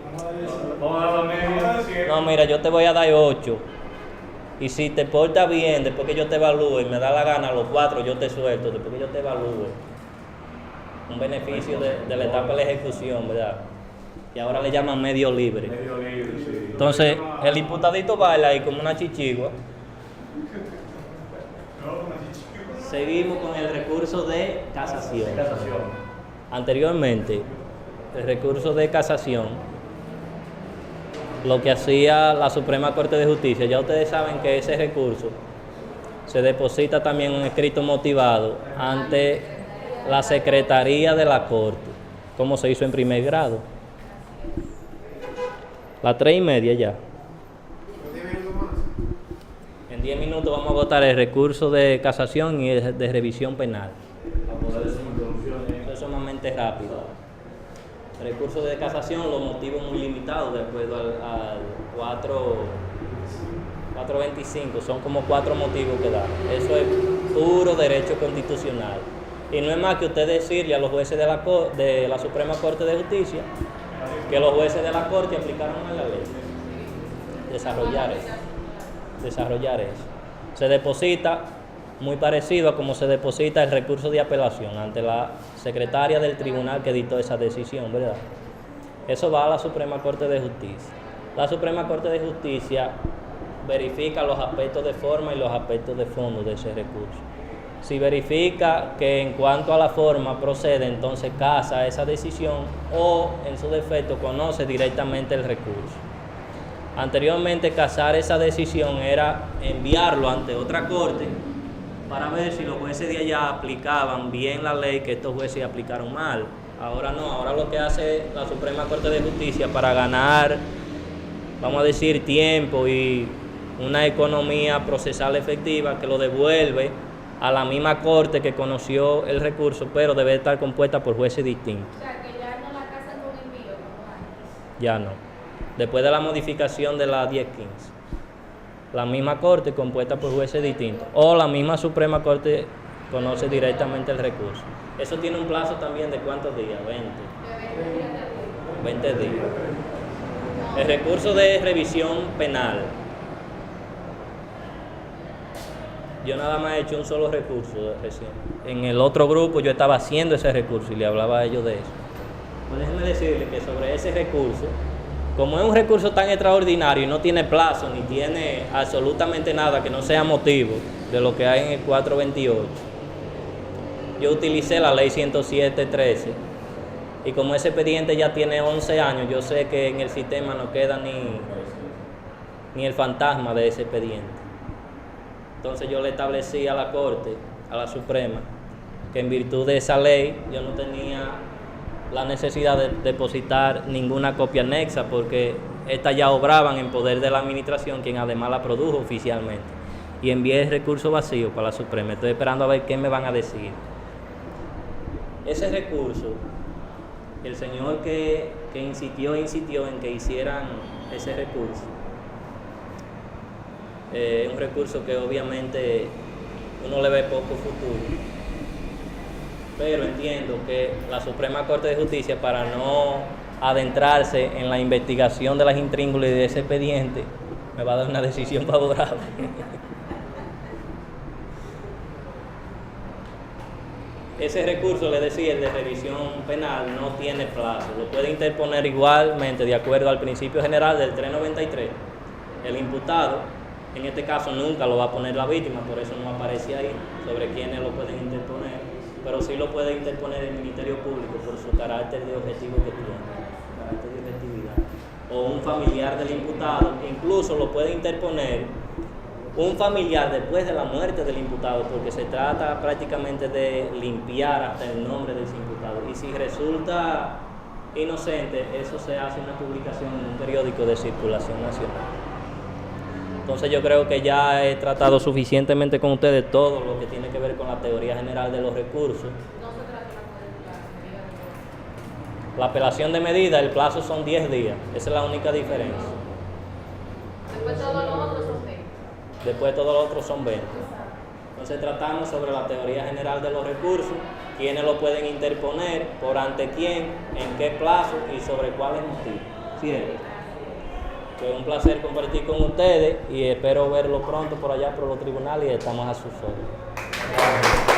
No, mira, yo te voy a dar 8. Y si te portas bien, después que yo te evalúe y me da la gana, los 4 yo te suelto, después que yo te evalúe. Un beneficio de la etapa de la ejecución, ¿verdad? Y ahora le llaman medio libre. Medio libre, sí. Entonces, el imputadito baila ahí como una chichigua. Seguimos con el recurso de casación. Anteriormente, el recurso de casación, lo que hacía la Suprema Corte de Justicia, ya ustedes saben que ese recurso se deposita también un escrito motivado ante la Secretaría de la Corte, como se hizo en primer grado. Las 3:30 ya. En 10 minutos vamos a votar el recurso de casación y el de revisión penal. Eso es sumamente rápido. El recurso de casación, los motivos muy limitados de acuerdo al 425, son como 4 motivos que dan. Eso es puro derecho constitucional. Y no es más que usted decirle a los jueces de la Suprema Corte de Justicia que los jueces de la Corte aplicaron a la ley. Desarrollar eso. Se deposita muy parecido a como se deposita el recurso de apelación ante la secretaria del tribunal que dictó esa decisión, ¿verdad? Eso va a la Suprema Corte de Justicia. La Suprema Corte de Justicia verifica los aspectos de forma y los aspectos de fondo de ese recurso. Si verifica que en cuanto a la forma procede, entonces casa esa decisión o, en su defecto, conoce directamente el recurso. Anteriormente, casar esa decisión era enviarlo ante otra corte para ver si los jueces de allá aplicaban bien la ley, que estos jueces aplicaron mal. Ahora no, ahora lo que hace la Suprema Corte de Justicia para ganar, vamos a decir, tiempo y una economía procesal efectiva, que lo devuelve a la misma Corte que conoció el recurso, pero debe estar compuesta por jueces distintos. O sea, que ya no la casan con envío como antes. Ya no. Después de la modificación de la 1015. La misma Corte compuesta por jueces distintos. O la misma Suprema Corte conoce directamente el recurso. Eso tiene un plazo también de ¿cuántos días? 20 días. El recurso de revisión penal. Yo nada más he hecho un solo recurso recién. En el otro grupo yo estaba haciendo ese recurso y le hablaba a ellos de eso. Pues déjenme decirles que sobre ese recurso, como es un recurso tan extraordinario y no tiene plazo ni tiene absolutamente nada que no sea motivo de lo que hay en el 428, yo utilicé la ley 107.13 y como ese expediente ya tiene 11 años, yo sé que en el sistema no queda ni el fantasma de ese expediente. Entonces yo le establecí a la Corte, a la Suprema, que en virtud de esa ley yo no tenía la necesidad de depositar ninguna copia anexa porque estas ya obraban en poder de la administración, quien además la produjo oficialmente. Y envié el recurso vacío para la Suprema. Estoy esperando a ver qué me van a decir. Ese recurso, el señor que insistió en que hicieran ese recurso, es un recurso que obviamente uno le ve poco futuro, pero entiendo que la Suprema Corte de Justicia, para no adentrarse en la investigación de las intríngulis de ese expediente, me va a dar una decisión favorable. Ese recurso, le decía, el de revisión penal, no tiene plazo, lo puede interponer igualmente de acuerdo al principio general del 393. El imputado, en este caso, nunca lo va a poner la víctima, por eso no aparece ahí sobre quiénes lo pueden interponer, pero sí lo puede interponer el Ministerio Público por su carácter de objetivo que tiene, carácter de objetividad, o un familiar del imputado, incluso lo puede interponer un familiar después de la muerte del imputado, porque se trata prácticamente de limpiar hasta el nombre de ese imputado, y si resulta inocente, eso se hace una publicación en un periódico de circulación nacional. Entonces yo creo que ya he tratado suficientemente con ustedes todo lo que tiene que ver con la teoría general de los recursos. No se trata de La apelación de medida, el plazo son 10 días, esa es la única diferencia. después todos los otros son 20. Después todos los otros son 20. Entonces tratamos sobre la teoría general de los recursos, quiénes lo pueden interponer, por ante quién, en qué plazo y sobre cuáles motivos. Cierto. Fue un placer compartir con ustedes y espero verlo pronto por allá por los tribunales y estamos a sus órdenes.